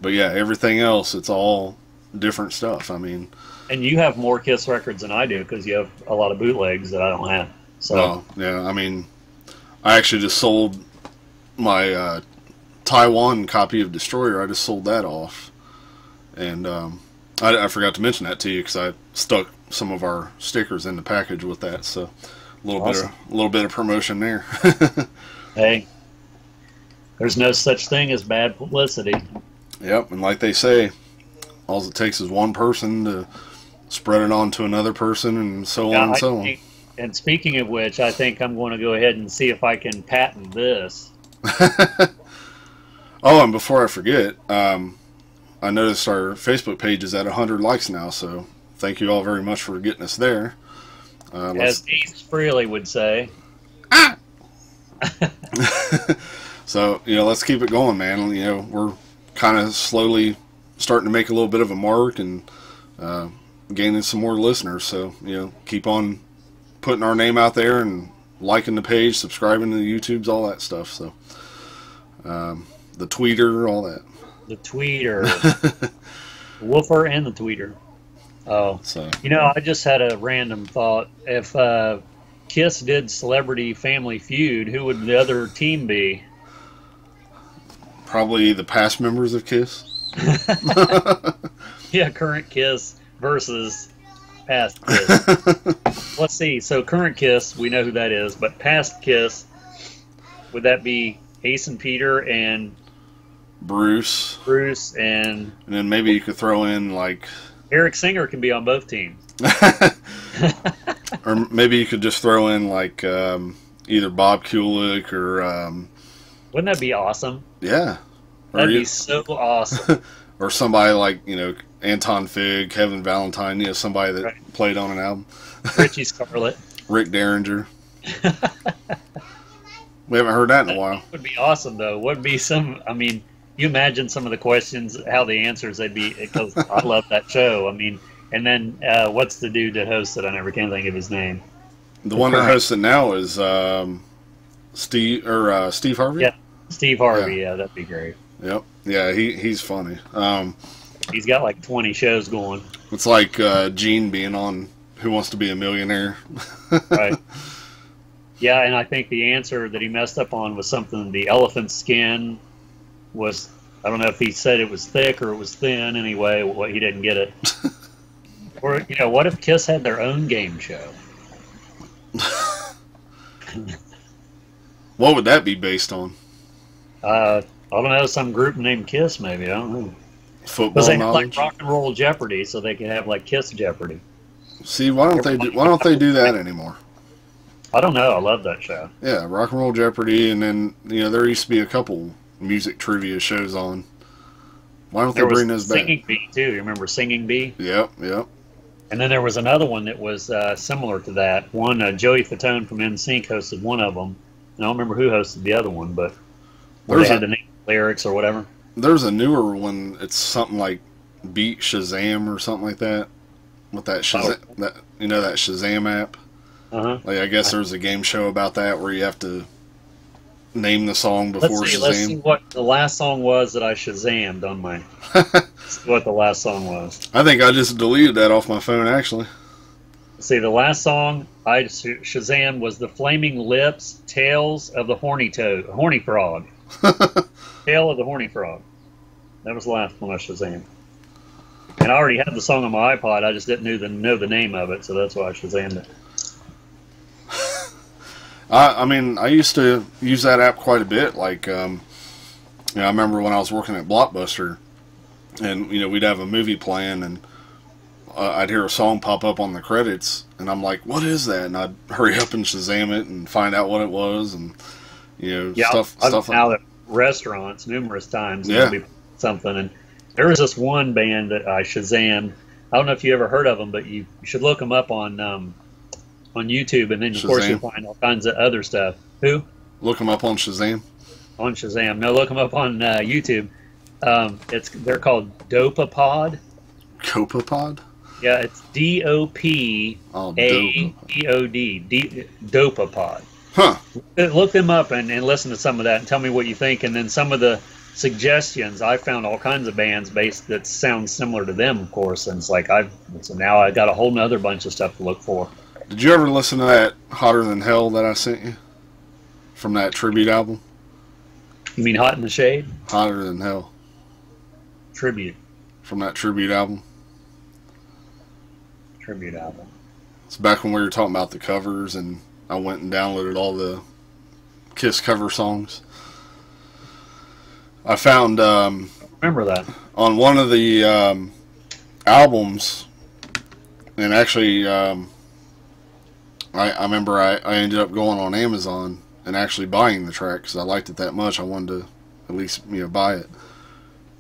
Speaker 1: But yeah, everything else, it's all different stuff. I mean,
Speaker 2: and you have more Kiss records than I do because you have a lot of bootlegs that I don't have. So
Speaker 1: oh, yeah, I mean, I actually just sold my Taiwan copy of Destroyer. I just sold that off, and I forgot to mention that to you because I stuck some of our stickers in the package with that. So a little bit of promotion there.
Speaker 2: Hey, there's no such thing as bad publicity.
Speaker 1: Yep, and like they say, all it takes is one person to spread it on to another person, and so on and so on.
Speaker 2: And speaking of which, I think I'm going to go ahead and see if I can patent this.
Speaker 1: Oh, and before I forget, I noticed our Facebook page is at 100 likes now, so thank you all very much for getting us there.
Speaker 2: As Ace Frehley would say.
Speaker 1: Ah! So, you know, let's keep it going, man. You know, we're kind of slowly starting to make a little bit of a mark and gaining some more listeners. So, you know, keep on putting our name out there and liking the page, subscribing to the YouTubes, all that stuff. So, the tweeter, all that.
Speaker 2: The tweeter, Woofer, and the tweeter. Oh,
Speaker 1: So
Speaker 2: you know, I just had a random thought. If Kiss did Celebrity Family Feud, who would the other team be?
Speaker 1: probably the past members of Kiss.
Speaker 2: Yeah, current Kiss versus past Kiss. Let's see. So current Kiss, we know who that is, but past Kiss, would that be Ace and Peter and
Speaker 1: Bruce,
Speaker 2: and
Speaker 1: then maybe you could throw in like,
Speaker 2: Eric Singer can be on both teams.
Speaker 1: or maybe you could just throw in like either Bob Kulick or
Speaker 2: Wouldn't that be awesome?
Speaker 1: yeah, or
Speaker 2: That'd be so awesome.
Speaker 1: or somebody like, you know, Anton Fig, Kevin Valentine, you know, somebody that
Speaker 2: Right.
Speaker 1: played on an album.
Speaker 2: Richie Scarlett.
Speaker 1: Rick Derringer. We haven't heard that in a while.
Speaker 2: Would be awesome though. Would be some. I mean, you imagine some of the questions, how the answers they'd be. Because I love that show. I mean, and then what's the dude that hosts it? I never can think of his name.
Speaker 1: The one that hosts it now is Steve Harvey.
Speaker 2: Yeah, Steve Harvey. Yeah, that'd be great.
Speaker 1: Yep. Yeah, he's funny.
Speaker 2: He's got like 20 shows going.
Speaker 1: It's like Gene being on Who Wants to Be a Millionaire.
Speaker 2: Right. Yeah, and I think the answer that he messed up on was something. The elephant skin was. I don't know if he said it was thick or it was thin. Anyway, what he didn't get it. Or you know, what if Kiss had their own game show?
Speaker 1: What would that be based on?
Speaker 2: I don't know, some group named Kiss, maybe. I don't know. Because
Speaker 1: Football
Speaker 2: they have
Speaker 1: knowledge.
Speaker 2: like Rock and Roll Jeopardy, so they could have like Kiss Jeopardy.
Speaker 1: See, why don't they do that anymore?
Speaker 2: I don't know. I love that show.
Speaker 1: Yeah, Rock and Roll Jeopardy, and then, you know, there used to be a couple music trivia shows on. Why don't they
Speaker 2: There was
Speaker 1: bring those back?
Speaker 2: Singing Bee too. You remember Singing Bee?
Speaker 1: Yep.
Speaker 2: And then there was another one that was similar to that. One, Joey Fatone from NSYNC hosted one of them. And I don't remember who hosted the other one, but where they had the name lyrics or whatever.
Speaker 1: There's a newer one. It's something like Beat Shazam or something like that. With that Shazam, that Shazam app.
Speaker 2: Uh-huh.
Speaker 1: Like, I guess there's a game show about that where you have to name the song before
Speaker 2: Let's
Speaker 1: Shazam.
Speaker 2: see what the last song was that I Shazammed on my. Let's see what the last song was.
Speaker 1: I think I just deleted that off my phone, actually.
Speaker 2: Let's see, the last song I Shazammed was The Flaming Lips, Tales of the Horny Frog. Tale of the Horny Frog. That was the last one I Shazammed. And I already had the song on my iPod, I just didn't know the name of it, so that's why I Shazammed it.
Speaker 1: I mean, I used to use that app quite a bit. Like, you know, I remember when I was working at Blockbuster, and, you know, we'd have a movie playing, and I'd hear a song pop up on the credits, and I'm like, what is that? And I'd hurry up and Shazam it and find out what it was, and, you know, stuff
Speaker 2: I've
Speaker 1: like
Speaker 2: been out at restaurants numerous times, and
Speaker 1: Yeah.
Speaker 2: there'll be something, and there was this one band that I Shazammed. I don't know if you ever heard of them, but you should look them up on YouTube, and then of course you'll find all kinds of other stuff. Who?
Speaker 1: Look them up on Shazam.
Speaker 2: On Shazam. No, look them up on YouTube. They're called Dopapod.
Speaker 1: Copapod?
Speaker 2: Yeah, it's DOPAPOD. Dopapod.
Speaker 1: Huh.
Speaker 2: Look them up and listen to some of that and tell me what you think. And then some of the suggestions, I found all kinds of bands based that sound similar to them, of course. And it's like so now I got a whole nother bunch of stuff to look for.
Speaker 1: Did you ever listen to that Hotter Than Hell that I sent you? From that tribute album?
Speaker 2: You mean Hot in the Shade?
Speaker 1: Hotter Than Hell.
Speaker 2: Tribute
Speaker 1: From that tribute album.
Speaker 2: album.
Speaker 1: It's back when we were talking about the covers, and I went and downloaded all the Kiss cover songs. I found
Speaker 2: Remember that?
Speaker 1: on one of the albums, and actually I remember I ended up going on Amazon and actually buying the track because I liked it that much. I wanted to at least, you know, buy it.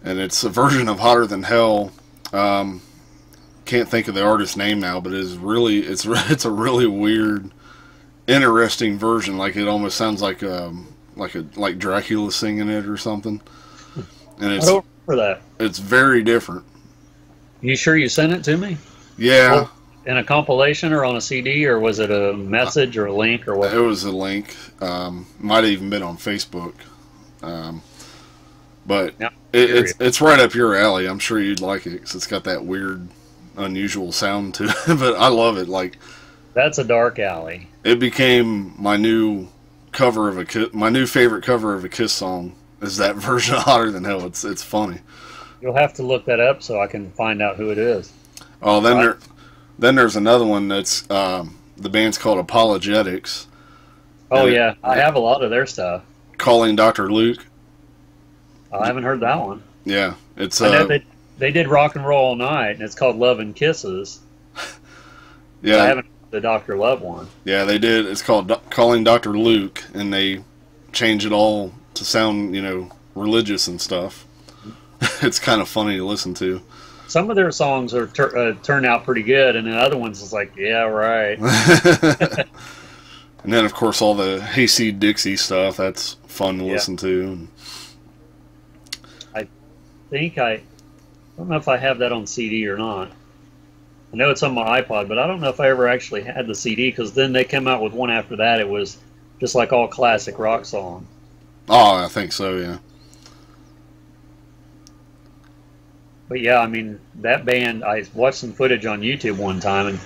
Speaker 1: And it's a version of Hotter Than Hell. Can't think of the artist's name now, but it's a really weird, interesting version. Like, it almost sounds like Dracula singing it or something. And
Speaker 2: I don't remember that.
Speaker 1: it's very different.
Speaker 2: You sure you sent it to me?
Speaker 1: Yeah.
Speaker 2: in a compilation or on a CD, or was it a message or a link or what?
Speaker 1: It was a link. Might have even been on Facebook. Um, but
Speaker 2: Yeah,
Speaker 1: it's right up your alley. I'm sure you'd like it because it's got that weird, unusual sound to it. But I love it. Like,
Speaker 2: that's a dark alley.
Speaker 1: it became my new cover of my new favorite cover of a Kiss song. Is that version of Hotter Than Hell? It's funny.
Speaker 2: You'll have to look that up so I can find out who it is.
Speaker 1: Oh, then there's another one that's the band's called Apologetics.
Speaker 2: Oh
Speaker 1: And
Speaker 2: yeah, I have a lot of their stuff.
Speaker 1: Calling Dr. Luke.
Speaker 2: I haven't heard that one.
Speaker 1: Yeah, it's
Speaker 2: I know they did Rock and Roll All Night, and it's called Love and Kisses.
Speaker 1: yeah,
Speaker 2: I haven't heard the Dr. Love one.
Speaker 1: yeah, they did. It's called Calling Dr. Luke, and they changed it all to sound, religious and stuff. It's kind of funny to listen to.
Speaker 2: Some of their songs are turn out pretty good, and then other ones is like, yeah, right.
Speaker 1: And then, of course, all the Hayseed Dixie stuff. That's fun to listen to.
Speaker 2: I think I don't know if I have that on CD or not. I know it's on my iPod, but I don't know if I ever actually had the CD, because then they came out with one after that. It was just like all classic rock songs.
Speaker 1: Oh, I think so, yeah.
Speaker 2: But yeah, I mean, that band, I watched some footage on YouTube one time, and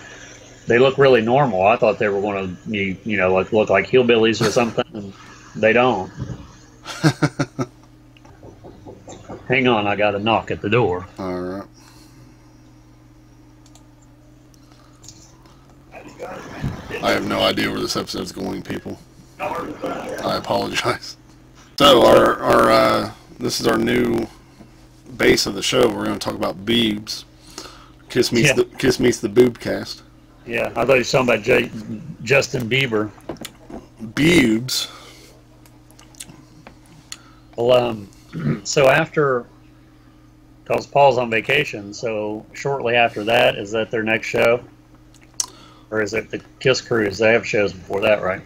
Speaker 2: they look really normal. I thought they were going to, like look like hillbillies or something, and they don't. Hang on, I got a knock at the door.
Speaker 1: All right. I have no idea where this episode's going, people. I apologize. So, our this is our new base of the show. We're going to talk about Biebs. Kiss meets the Boobcast.
Speaker 2: Yeah, I thought you were talking about Justin Bieber.
Speaker 1: Biebs.
Speaker 2: Well, so after, because Paul's on vacation, so shortly after that, is that their next show? Or is it the Kiss Cruise? They have shows before that, right?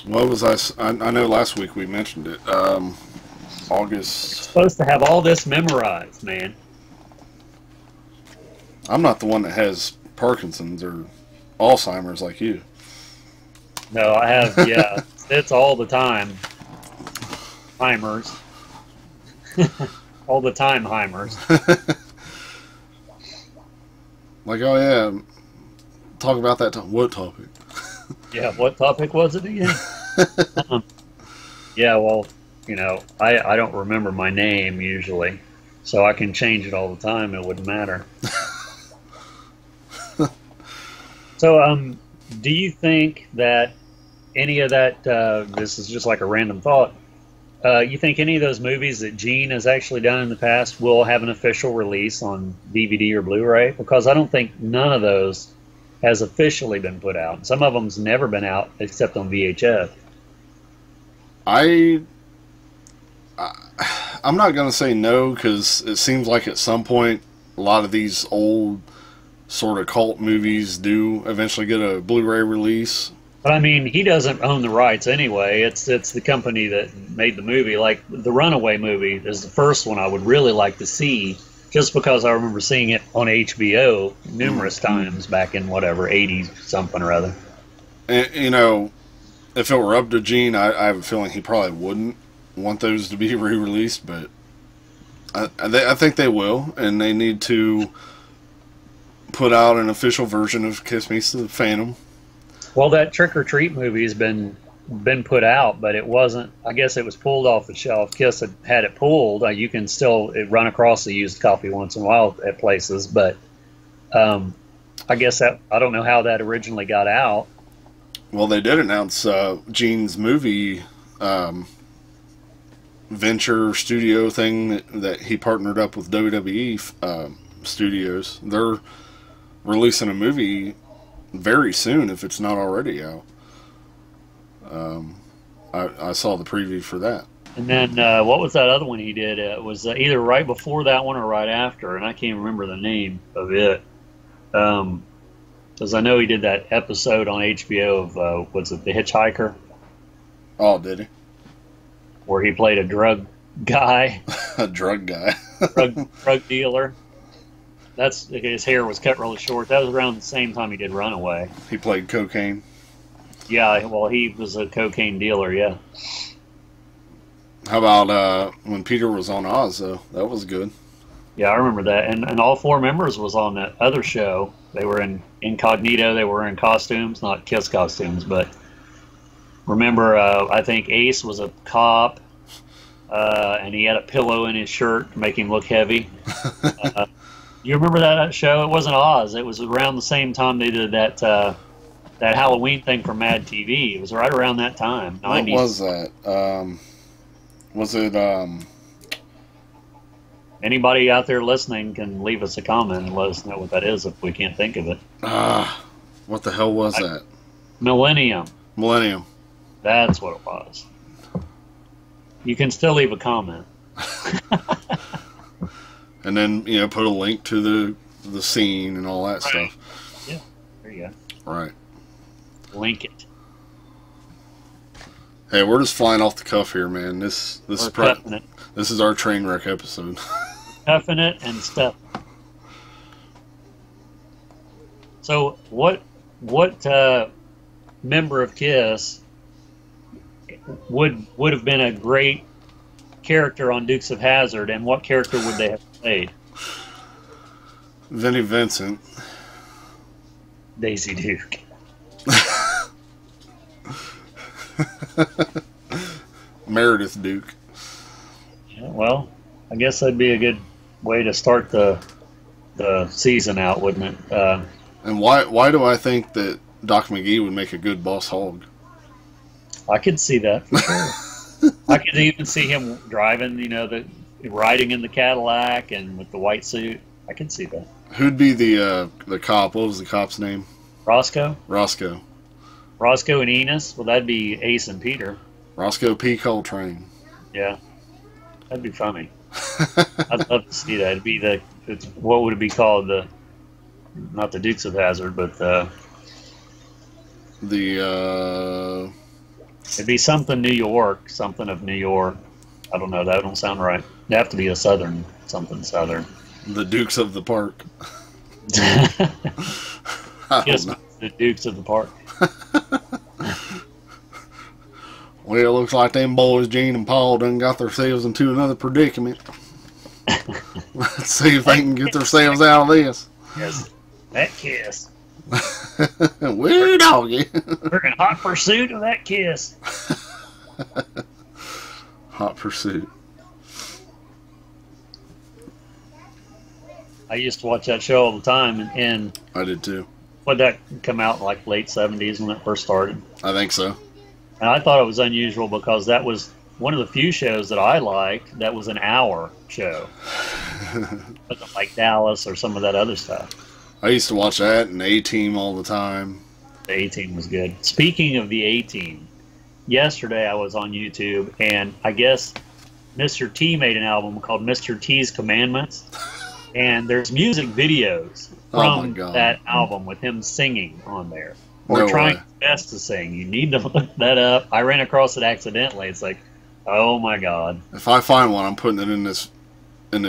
Speaker 1: What was I know last week we mentioned it. August.
Speaker 2: Supposed to have all this memorized, man.
Speaker 1: I'm not the one that has Parkinson's or Alzheimer's like you.
Speaker 2: No, I have, yeah. It's all the time. Heimers. All the time Heimers.
Speaker 1: Like, oh yeah, talk about that. What topic?
Speaker 2: Yeah, what topic was it again? Yeah, well, I don't remember my name usually, so I can change it all the time. It wouldn't matter. So, do you think that any of that, this is just like a random thought, you think any of those movies that Gene has actually done in the past will have an official release on DVD or Blu-ray? Because I don't think none of those has officially been put out. Some of them's never been out except on VHS.
Speaker 1: I'm not going to say no, because it seems like at some point a lot of these old sort of cult movies do eventually get a Blu-ray release.
Speaker 2: But I mean, he doesn't own the rights anyway. It's the company that made the movie. Like the Runaway movie is the first one I would really like to see, just because I remember seeing it on HBO numerous times back in whatever 80s something or other.
Speaker 1: And, if it were up to Gene, I have a feeling he probably wouldn't want those to be re-released, but I think they will, and they need to put out an official version of Kiss Meets the Phantom.
Speaker 2: Well, that Trick or Treat movie has been put out, but it wasn't. I guess it was pulled off the shelf. Kiss had it pulled. You can still run across the used copy once in a while at places, but I guess that I don't know how that originally got out.
Speaker 1: Well, they did announce Gene's movie venture studio thing that he partnered up with WWE Studios. They're releasing a movie very soon, if it's not already out. I saw the preview for that.
Speaker 2: And then what was that other one he did? It was either right before that one or right after, and I can't remember the name of it. Because I know he did that episode on HBO of, was it The Hitchhiker?
Speaker 1: Oh, did he?
Speaker 2: Where he played a drug guy.
Speaker 1: A drug guy.
Speaker 2: drug dealer. that's his hair was cut really short. That was around the same time he did Runaway.
Speaker 1: He played cocaine.
Speaker 2: Yeah, well, he was a cocaine dealer. Yeah.
Speaker 1: How about when Peter was on Oz, though? That was good.
Speaker 2: Yeah, I remember that. And all four members was on that other show. They were in incognito. They were in costumes, not Kiss costumes, but remember, I think Ace was a cop, and he had a pillow in his shirt to make him look heavy. You remember that show? It wasn't Oz. It was around the same time they did that Halloween thing for Mad TV. It was right around that time. 90s.
Speaker 1: What was that? Was it?
Speaker 2: Anybody out there listening can leave us a comment and let us know what that is if we can't think of it.
Speaker 1: What the hell was that?
Speaker 2: Millennium.
Speaker 1: Millennium.
Speaker 2: That's what it was. You can still leave a comment.
Speaker 1: And then, put a link to the scene and all that stuff.
Speaker 2: Yeah, there you
Speaker 1: go. Right.
Speaker 2: Link it.
Speaker 1: Hey, we're just flying off the cuff here, man. This is our train wreck episode.
Speaker 2: Cuffing it and stuff. So, what member of Kiss would have been a great character on Dukes of Hazzard, and what character would they have played?
Speaker 1: Vinnie Vincent.
Speaker 2: Daisy Duke.
Speaker 1: Meredith Duke.
Speaker 2: Yeah, well, I guess that'd be a good way to start the season out, wouldn't it?
Speaker 1: And why do I think that Doc McGee would make a good Boss Hogg?
Speaker 2: I could see that for sure. I could even see him driving, riding in the Cadillac and with the white suit. I could see that.
Speaker 1: Who'd be the cop? What was the cop's name?
Speaker 2: Roscoe.
Speaker 1: Roscoe
Speaker 2: and Enos. Well, that'd be Ace and Peter.
Speaker 1: Roscoe P. Coltrane.
Speaker 2: Yeah, that'd be funny. I'd love to see that. What would it be called? Not the Dukes of Hazzard, but it'd be something New York, something of New York. I don't know. That don't sound right. It'd have to be something southern.
Speaker 1: The Dukes of the Park.
Speaker 2: Yes, the Dukes of the Park.
Speaker 1: Well, it looks like them boys, Gene and Paul, done got themselves into another predicament. Let's see if they can get themselves out of this.
Speaker 2: Yes, that kiss.
Speaker 1: Weird doggy.
Speaker 2: We're in hot pursuit of that kiss.
Speaker 1: Hot pursuit.
Speaker 2: I used to watch that show all the time, and
Speaker 1: I did too.
Speaker 2: Would that come out in like late 70s when it first started?
Speaker 1: I think so.
Speaker 2: And I thought it was unusual because that was one of the few shows that I liked that was an hour show. Like Dallas or some of that other stuff.
Speaker 1: I used to watch that and A-Team all the time.
Speaker 2: The A-Team was good. Speaking of the A-Team, yesterday I was on YouTube, and I guess Mr. T made an album called Mr. T's Commandments. And there's music videos from that album with him singing on there. Or trying his best to sing. You need to look that up. I ran across it accidentally. It's like, oh my God.
Speaker 1: If I find one, I'm putting it in this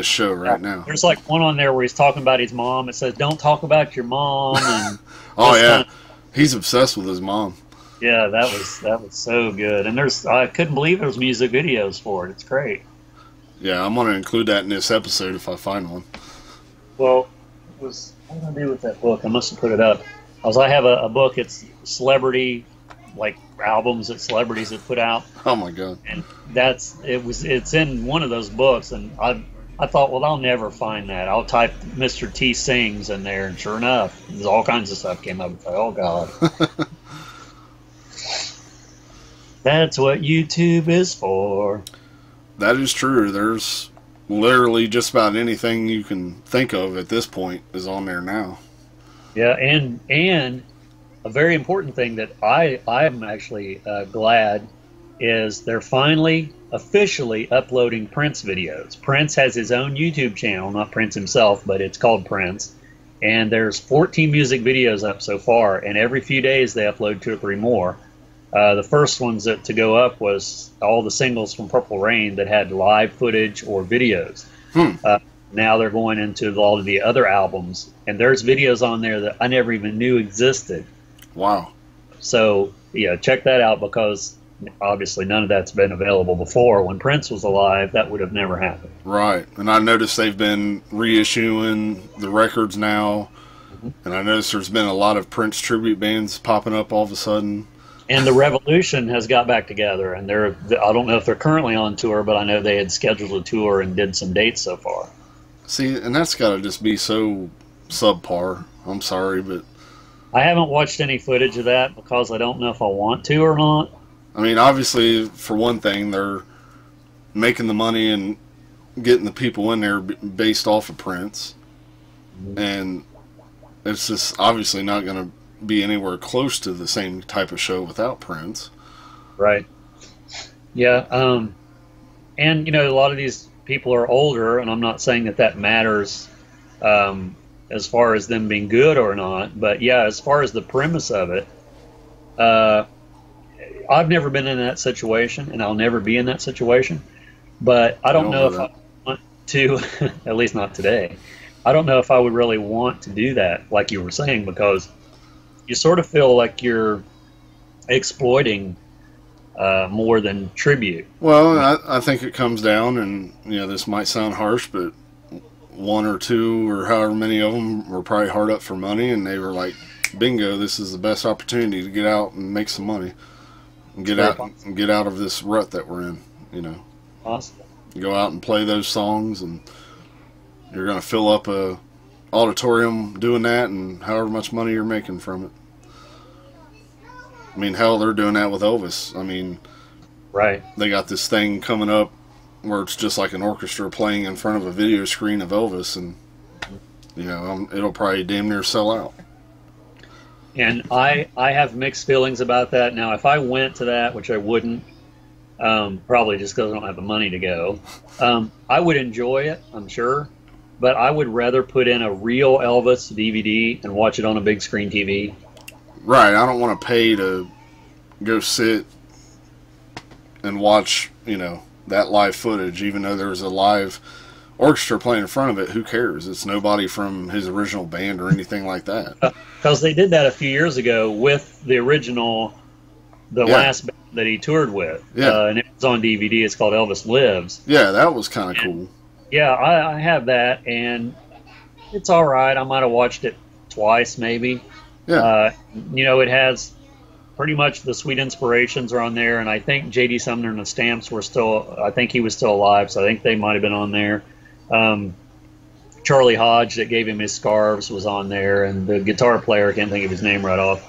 Speaker 1: show right now.
Speaker 2: There's like one on there where he's talking about his mom. It says, "Don't talk about your mom." And
Speaker 1: oh yeah, he's obsessed with his mom.
Speaker 2: Yeah, that was so good. And I couldn't believe there was music videos for it. It's great. Yeah,
Speaker 1: I'm gonna include that in this episode if I find one.
Speaker 2: Well, what did I do with that book? I must have put it up. I have a book. It's celebrity, like albums that celebrities have put out.
Speaker 1: Oh my God!
Speaker 2: And it's in one of those books, and I thought, well, I'll never find that. I'll type Mr. T sings in there, and sure enough, there's all kinds of stuff came up. It's like, oh God. That's what YouTube is for.
Speaker 1: That is true. There's literally just about anything you can think of at this point is on there now.
Speaker 2: Yeah, and a very important thing that I'm actually glad is they're finally officially uploading Prince videos. Prince has his own YouTube channel, not Prince himself, but it's called Prince. And there's 14 music videos up so far, and every few days they upload 2 or 3 more. The first ones to go up was all the singles from Purple Rain that had live footage or videos. Now they're going into all of the other albums, and there's videos on there that I never even knew existed.
Speaker 1: Wow.
Speaker 2: So yeah, check that out, because obviously none of that's been available before. When Prince was alive, that would have never happened.
Speaker 1: Right. And I noticed they've been reissuing the records now. And I noticed there's been a lot of Prince tribute bands popping up all of a sudden.
Speaker 2: And the Revolution has got back together, and I don't know if they're currently on tour, but I know they had scheduled a tour and did some dates so far.
Speaker 1: See, and that's got to just be so subpar. I'm sorry, but
Speaker 2: I haven't watched any footage of that because I don't know if I want to or not.
Speaker 1: I mean, obviously, for one thing, they're making the money and getting the people in there based off of Prince. And it's just obviously not going to be anywhere close to the same type of show without Prince.
Speaker 2: Right. Yeah. And, a lot of these people are older, and I'm not saying that matters as far as them being good or not. But, yeah, as far as the premise of it, I've never been in that situation, and I'll never be in that situation. But I don't know if I want to, at least not today. I don't know if I would really want to do that, like you were saying, because you sort of feel like you're exploiting more than tribute.
Speaker 1: Well, I think it comes down, and this might sound harsh, but one or two or however many of them were probably hard up for money, and they were like, bingo, this is the best opportunity to get out and make some money. Get out of this rut that we're in,
Speaker 2: Possible.
Speaker 1: Go out and play those songs, and you're going to fill up a auditorium doing that, and however much money you're making from it. I mean, hell, they're doing that with Elvis. I mean,
Speaker 2: right.
Speaker 1: They got this thing coming up where it's just like an orchestra playing in front of a video screen of Elvis, and it'll probably damn near sell out.
Speaker 2: And I have mixed feelings about that. Now, if I went to that, which I wouldn't, probably just because I don't have the money to go, I would enjoy it, I'm sure. But I would rather put in a real Elvis DVD and watch it on a big screen TV.
Speaker 1: Right. I don't want to pay to go sit and watch, that live footage, even though there's a live orchestra playing in front of it. Who cares? It's nobody from his original band or anything like that.
Speaker 2: Because they did that a few years ago with the original, last band that he toured with.
Speaker 1: Yeah.
Speaker 2: And it was on DVD. It's called Elvis Lives.
Speaker 1: Yeah, that was kind of cool.
Speaker 2: Yeah, I have that, and it's all right. I might have watched it twice, maybe.
Speaker 1: Yeah.
Speaker 2: It has pretty much the Sweet Inspirations are on there, and I think J.D. Sumner and the Stamps were still, I think he was still alive, so I think they might have been on there. Charlie Hodge, that gave him his scarves, was on there, and the guitar player, I can't think of his name right off,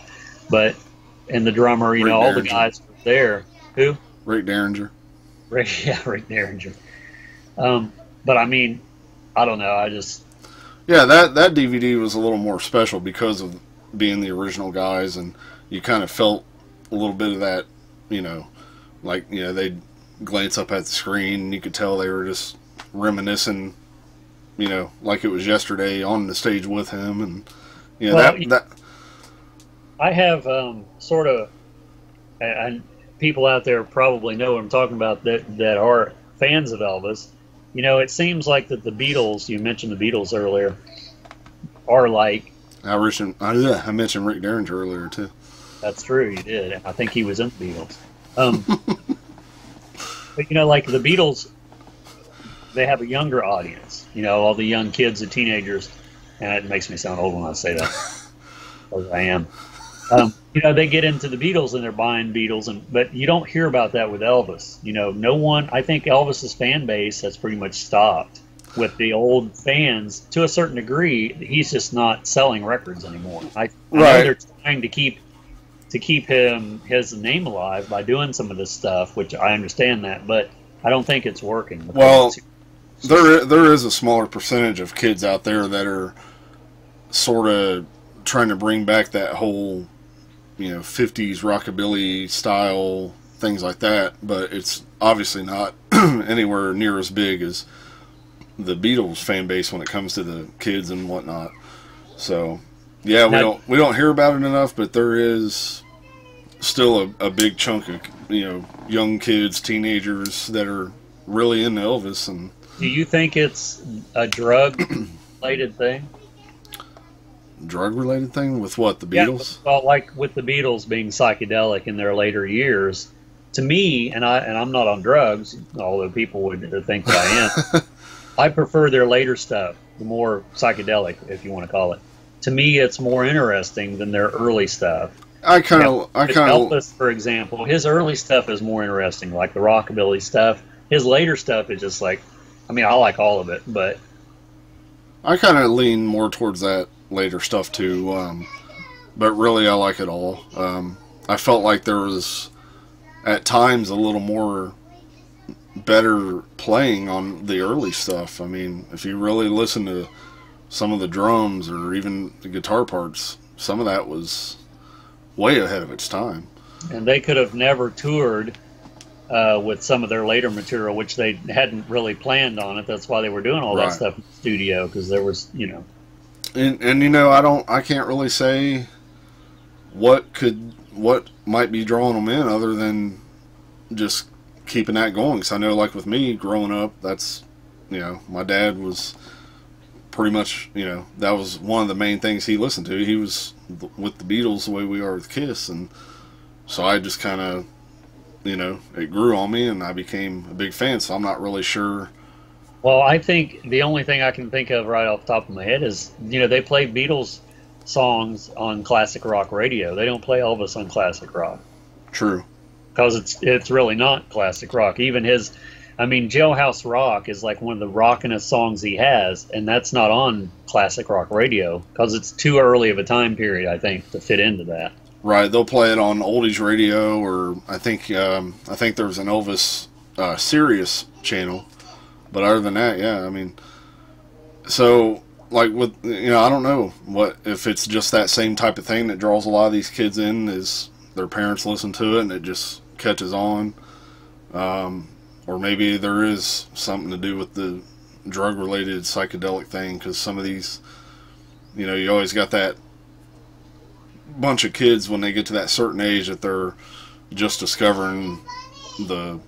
Speaker 2: and the drummer,
Speaker 1: Rick
Speaker 2: all
Speaker 1: Derringer.
Speaker 2: the guys were there. Who?
Speaker 1: Rick Derringer.
Speaker 2: Rick Derringer. But I mean, I don't know.
Speaker 1: Yeah, that DVD was a little more special because of being the original guys, and you kind of felt a little bit of that, they'd glance up at the screen, and you could tell they were just reminiscing, like it was yesterday on the stage with him, and that.
Speaker 2: I have sort of, and people out there probably know what I'm talking about that are fans of Elvis. It seems like that the Beatles, you mentioned the Beatles earlier, are like... I
Speaker 1: mentioned Rick Derringer earlier, too.
Speaker 2: That's true, you did. I think he was in the Beatles. But, like the Beatles, they have a younger audience. All the young kids and teenagers, and it makes me sound old when I say that, because I am. They get into the Beatles and they're buying Beatles, but you don't hear about that with Elvis. No one. I think Elvis's fan base has pretty much stopped with the old fans to a certain degree. He's just not selling records anymore. I know they're trying to keep his name alive by doing some of this stuff, which I understand that, but I don't think it's working.
Speaker 1: Well, there is a smaller percentage of kids out there that are sort of trying to bring back that whole 50s rockabilly style, things like that, but it's obviously not anywhere near as big as the Beatles fan base when it comes to the kids and whatnot. So yeah, we don't hear about it enough, but there is still a big chunk of young kids, teenagers that are really into Elvis, and
Speaker 2: Do you think it's a drug-related thing?
Speaker 1: Drug-related thing with what, the Beatles?
Speaker 2: Yeah, well, like with the Beatles being psychedelic in their later years, to me, and I'm not on drugs, although people would think that I am. I prefer their later stuff, the more psychedelic, if you want to call it. To me, it's more interesting than their early stuff. Elvis, for example, his early stuff is more interesting, like the rockabilly stuff. His later stuff is just like, I mean, I like all of it, but
Speaker 1: I kind of lean more towards that later stuff too. But really, I like it all. I felt like there was at times a little more better playing on the early stuff. I mean, if you really listen to some of the drums or even the guitar parts, some of that was way ahead of its time.
Speaker 2: And they could have never toured with some of their later material, which they hadn't really planned on it. That's why they were doing all that stuff in the studio, because there was, you know.
Speaker 1: And you know, I can't really say what might be drawing them in other than just keeping that going. Because I know, like with me growing up, that's, you know, my dad was pretty much, you know, that was one of the main things he listened to. He was with the Beatles the way we are with Kiss, and so I just kind of, you know, it grew on me and I became a big fan. So I'm not really sure.
Speaker 2: Well, I think the only thing I can think of right off the top of my head is, you know, they play Beatles songs on classic rock radio. They don't play Elvis on classic rock.
Speaker 1: True.
Speaker 2: Because it's really not classic rock. Even his, I mean, Jailhouse Rock is like one of the rockinest songs he has, and that's not on classic rock radio because it's too early of a time period, I think, to fit into that.
Speaker 1: Right, they'll play it on oldies radio, or I think there was an Elvis Sirius channel, but other than that, yeah, I mean, so like with, you know, I don't know what if it's just that same type of thing that draws a lot of these kids in, is their parents listen to it and it just catches on, or maybe there is something to do with the drug-related psychedelic thing, because some of these, you know, you always got that bunch of kids when they get to that certain age that they're just discovering the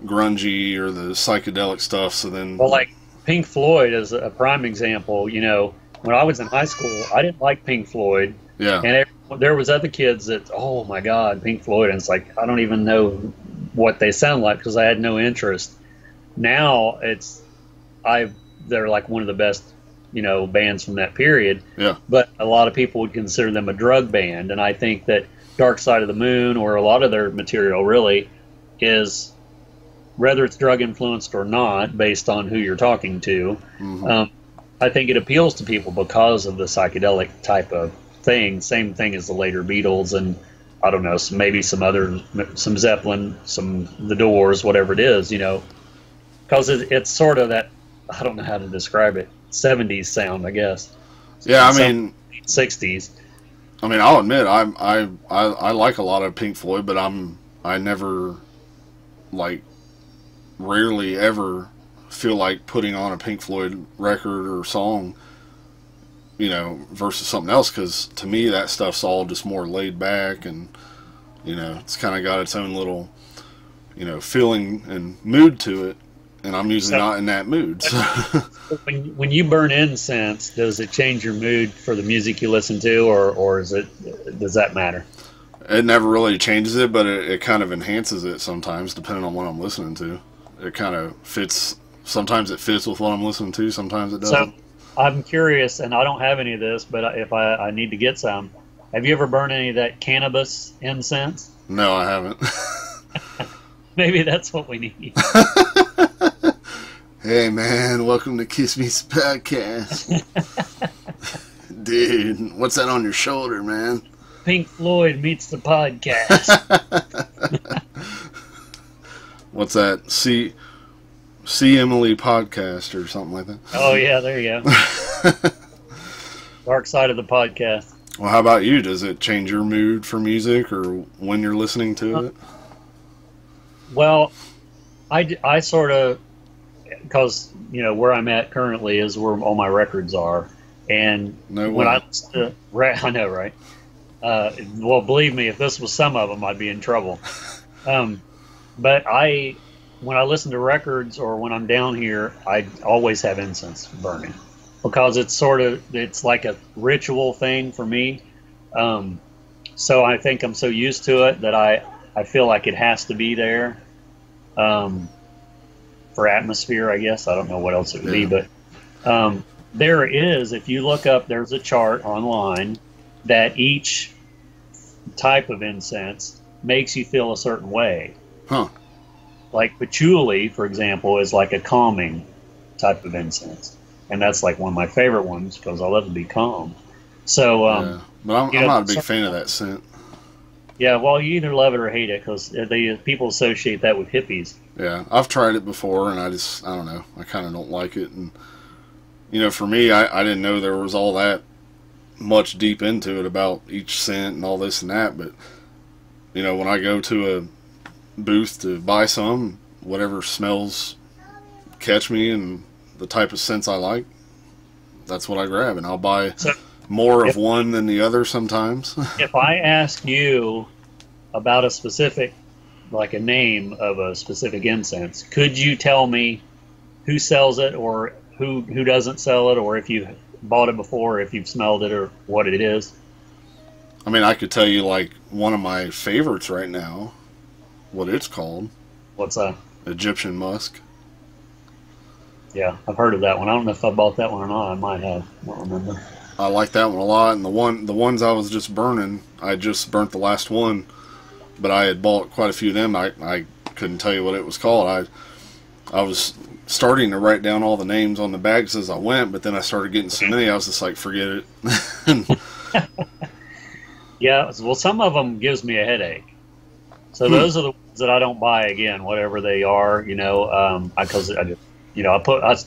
Speaker 1: grungy or the psychedelic stuff. So then,
Speaker 2: well, like Pink Floyd is a prime example. You know, when I was in high school, I didn't like Pink Floyd.
Speaker 1: Yeah.
Speaker 2: And there was other kids that, oh my God, Pink Floyd, and it's like I don't even know what they sound like because I had no interest. Now they're like one of the best, you know, bands from that period.
Speaker 1: Yeah.
Speaker 2: But a lot of people would consider them a drug band, and I think that Dark Side of the Moon, or a lot of their material really, is, whether it's drug influenced or not, based on who you're talking to, I think it appeals to people because of the psychedelic type of thing. Same thing as the later Beatles, and I don't know, maybe some Zeppelin, the Doors, whatever it is, you know, because it's sort of that, I don't know how to describe it, 70s sound, I guess.
Speaker 1: Yeah, I mean,
Speaker 2: 60s.
Speaker 1: I mean, I'll admit I like a lot of Pink Floyd, but I never, like, rarely ever feel like putting on a Pink Floyd record or song, you know, versus something else, because to me that stuff's all just more laid back, and, you know, it's kind of got its own little, you know, feeling and mood to it, and I'm usually not in that mood. So.
Speaker 2: When you burn incense, does it change your mood for the music you listen to, or does that matter?
Speaker 1: It never really changes it, but it kind of enhances it sometimes, depending on what I'm listening to. It kind of fits. Sometimes it fits with what I'm listening to. Sometimes it doesn't.
Speaker 2: So I'm curious, and I don't have any of this, but if I need to get some, have you ever burned any of that cannabis incense?
Speaker 1: No, I haven't.
Speaker 2: Maybe that's what we need.
Speaker 1: Hey, man, welcome to Kiss Me's podcast. Dude, what's that on your shoulder, man?
Speaker 2: Pink Floyd meets the podcast.
Speaker 1: What's that? See Emily podcast or something like that?
Speaker 2: Oh, yeah, there you go. Dark side of the podcast.
Speaker 1: Well, how about you? Does it change your mood for music or when you're listening to it?
Speaker 2: Well, I sort of, because, you know, where I'm at currently is where all my records are. And when I listen to, I know, right? Well, believe me, if this was some of them, I'd be in trouble. But I when I listen to records or when I'm down here, I always have incense burning because it's like a ritual thing for me. Um, so I think I'm so used to it that I feel like it has to be there um, for atmosphere, I guess. I don't know what else it would be,
Speaker 1: Yeah.
Speaker 2: but there is, if you look up, there's a chart online that each type of incense makes you feel a certain way.
Speaker 1: Huh.
Speaker 2: Like patchouli, for example, is like a calming type of incense, and that's like one of my favorite ones because I love to be calm. So,
Speaker 1: Yeah. But I'm not a big fan of that scent.
Speaker 2: yeah, well, you either love it or hate it because people associate that with hippies.
Speaker 1: Yeah. I've tried it before, and I don't know. I kind of don't like it. And, for me, I didn't know there was all that much deep into it about each scent and all this and that. But, when I go to a booth to buy some, whatever smells catch me and the type of scents I like, that's what I grab. And I'll buy
Speaker 2: So,
Speaker 1: more of
Speaker 2: if,
Speaker 1: one than the other sometimes.
Speaker 2: if I ask you about a specific, like a name of a specific incense, could you tell me who sells it or who doesn't sell it, or if you bought it before, if you've smelled it, or what it is?
Speaker 1: I mean, I could tell you like one of my favorites right now, what it's called,
Speaker 2: What's that?
Speaker 1: Egyptian musk.
Speaker 2: Yeah, I've heard of that one. I don't know if I bought that one or not. I might have. I don't remember.
Speaker 1: I like that one a lot. And the ones I was just burning, I just burnt the last one, but I had bought quite a few of them. I couldn't tell you what it was called. I was starting to write down all the names on the bags as I went, but then I started getting so many, I was just like, forget it.
Speaker 2: Yeah, well, some of them gives me a headache. So those are the ones that I don't buy again, whatever they are. Because I just, as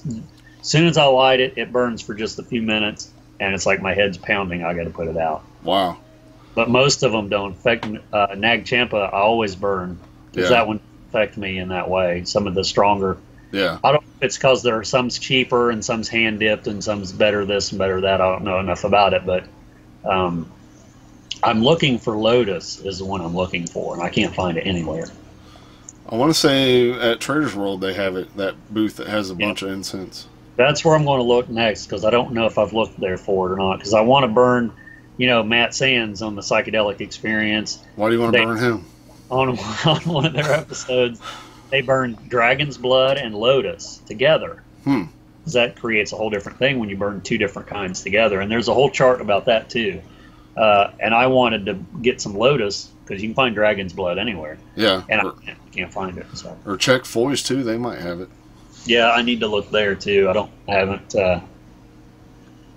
Speaker 2: soon as I light it, it burns for just a few minutes, and it's like my head's pounding. I got to put it out.
Speaker 1: Wow.
Speaker 2: But most of them don't affect me. Nag Champa, I always burn because
Speaker 1: Yeah.
Speaker 2: that one affect me in that way. Some of the stronger.
Speaker 1: Yeah.
Speaker 2: I don't know if it's because there are some's cheaper and some's hand dipped and some's better this and better that. I don't know enough about it, but I'm looking for Lotus is the one I'm looking for, and I can't find it anywhere.
Speaker 1: I want to say at Trader's World they have it, that booth that has a
Speaker 2: Yeah.
Speaker 1: bunch of incense.
Speaker 2: That's where I'm going to look next because I don't know if I've looked there for it or not. Because I want to burn, Matt Sands on the Psychedelic Experience.
Speaker 1: Why do you want to burn him?
Speaker 2: On one of their episodes, they burned Dragon's Blood and Lotus together.
Speaker 1: Hmm.
Speaker 2: 'Cause that creates a whole different thing when you burn two different kinds together. And there's a whole chart about that too. And I wanted to get some Lotus because you can find Dragon's Blood anywhere,
Speaker 1: Yeah.
Speaker 2: and I can't find it. So
Speaker 1: Or check Foy's too. They might have it.
Speaker 2: yeah, I need to look there too. I haven't.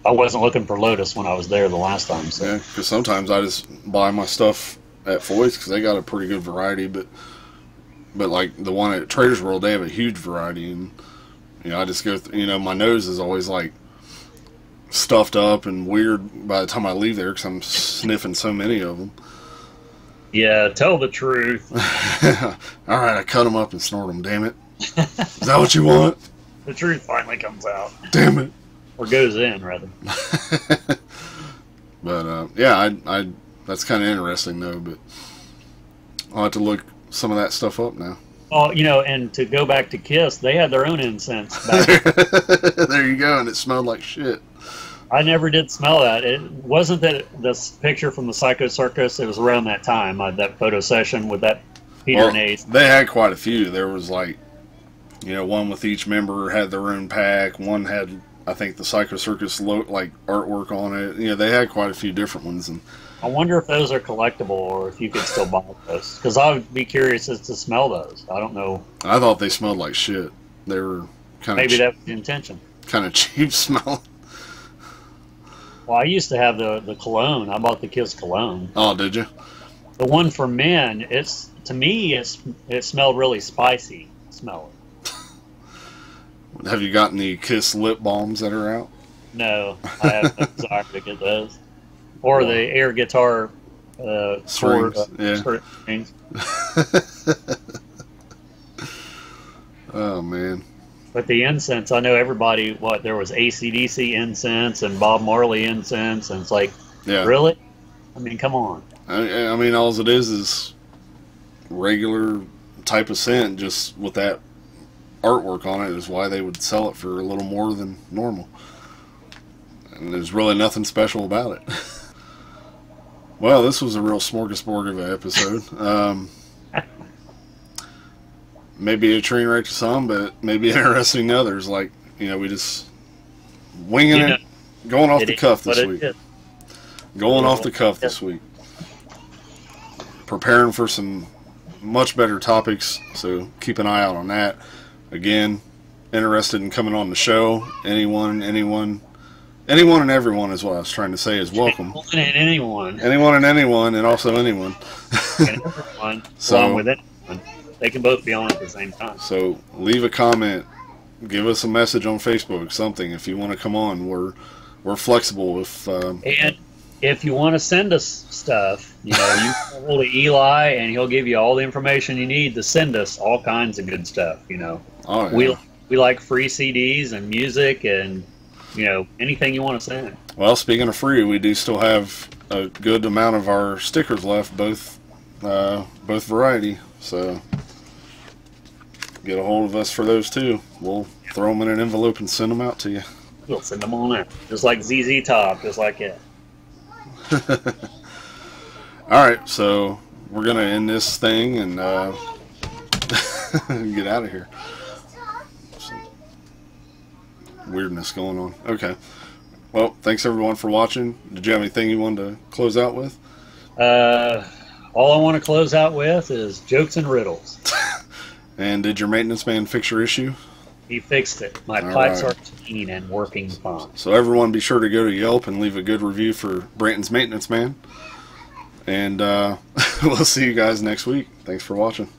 Speaker 2: I wasn't looking for Lotus when I was there the last time. So
Speaker 1: Yeah, because sometimes I just buy my stuff at Foy's because they got a pretty good variety. But like the one at Trader's World, they have a huge variety, and I just go. My nose is always like stuffed up and weird by the time I leave there because I'm sniffing so many of them.
Speaker 2: yeah, tell the truth.
Speaker 1: All right, I cut them up and snort them. Damn it! Is that what you want?
Speaker 2: The truth finally comes out,
Speaker 1: Damn it!
Speaker 2: or goes in rather.
Speaker 1: But yeah, I that's kind of interesting though. But I'll have to look some of that stuff up now.
Speaker 2: Oh, and to go back to Kiss, they had their own incense back.
Speaker 1: There you go, and it smelled like shit.
Speaker 2: I never did smell that. It wasn't that this picture from the Psycho Circus. It was around that time, that photo session with that Peter and Ace.
Speaker 1: They had quite a few. There was like, one with each member had their own pack. One had, I think, the Psycho Circus like artwork on it. They had quite a few different ones. And
Speaker 2: I wonder if those are collectible or if you could still buy those. Because I would be curious as to smell those. I don't know.
Speaker 1: I thought they smelled like shit. They were
Speaker 2: Maybe that was the intention.
Speaker 1: kind of cheap smelling.
Speaker 2: Well, I used to have the cologne. I bought the Kiss cologne.
Speaker 1: Oh, did you?
Speaker 2: The one for men, to me, it smelled really spicy smelling.
Speaker 1: Have you gotten the Kiss lip balms that are out?
Speaker 2: No, I have no desire to get those. Or the air guitar
Speaker 1: Strings, yeah.
Speaker 2: strings.
Speaker 1: Oh, man.
Speaker 2: But the incense, I know everybody, there was AC/DC incense and Bob Marley incense, and it's like,
Speaker 1: Yeah.
Speaker 2: really? I mean, come on.
Speaker 1: I mean, all it is regular type of scent just with that artwork on it is why they would sell it for a little more than normal. And there's really nothing special about it. Well, this was a real smorgasbord of an episode. Maybe a train wreck to some, but maybe interesting to others. Like, we just winging it, going off the cuff this week. Going off the cuff this week. Preparing for some much better topics, so keep an eye out on that. Again, interested in coming on the show. Anyone and everyone is what I was trying to say is welcome.
Speaker 2: Anyone
Speaker 1: and anyone, and also anyone.
Speaker 2: And everyone, along with anyone. They can both be on at the same time.
Speaker 1: So leave a comment, give us a message on Facebook, something if you want to come on. We're flexible.
Speaker 2: And if you want to send us stuff, you can hold of Eli, and he'll give you all the information you need to send us all kinds of good stuff.
Speaker 1: Oh, yeah.
Speaker 2: We like free CDs and music and anything you want to send.
Speaker 1: Well, speaking of free, we do still have a good amount of our stickers left, both variety. So get a hold of us for those too. We'll throw them in an envelope and send them out to you.
Speaker 2: We'll send them on out, just like ZZ Top, just like it.
Speaker 1: All right, so we're gonna end this thing and get out of here. Some weirdness going on. Okay. Well, thanks everyone for watching. Did you have anything you wanted to close out with?
Speaker 2: All I want to close out with is jokes and riddles.
Speaker 1: And did your maintenance man fix your issue?
Speaker 2: He fixed it. My pipes are clean and working fine.
Speaker 1: So everyone be sure to go to Yelp and leave a good review for Brayton's maintenance man. And we'll see you guys next week. Thanks for watching.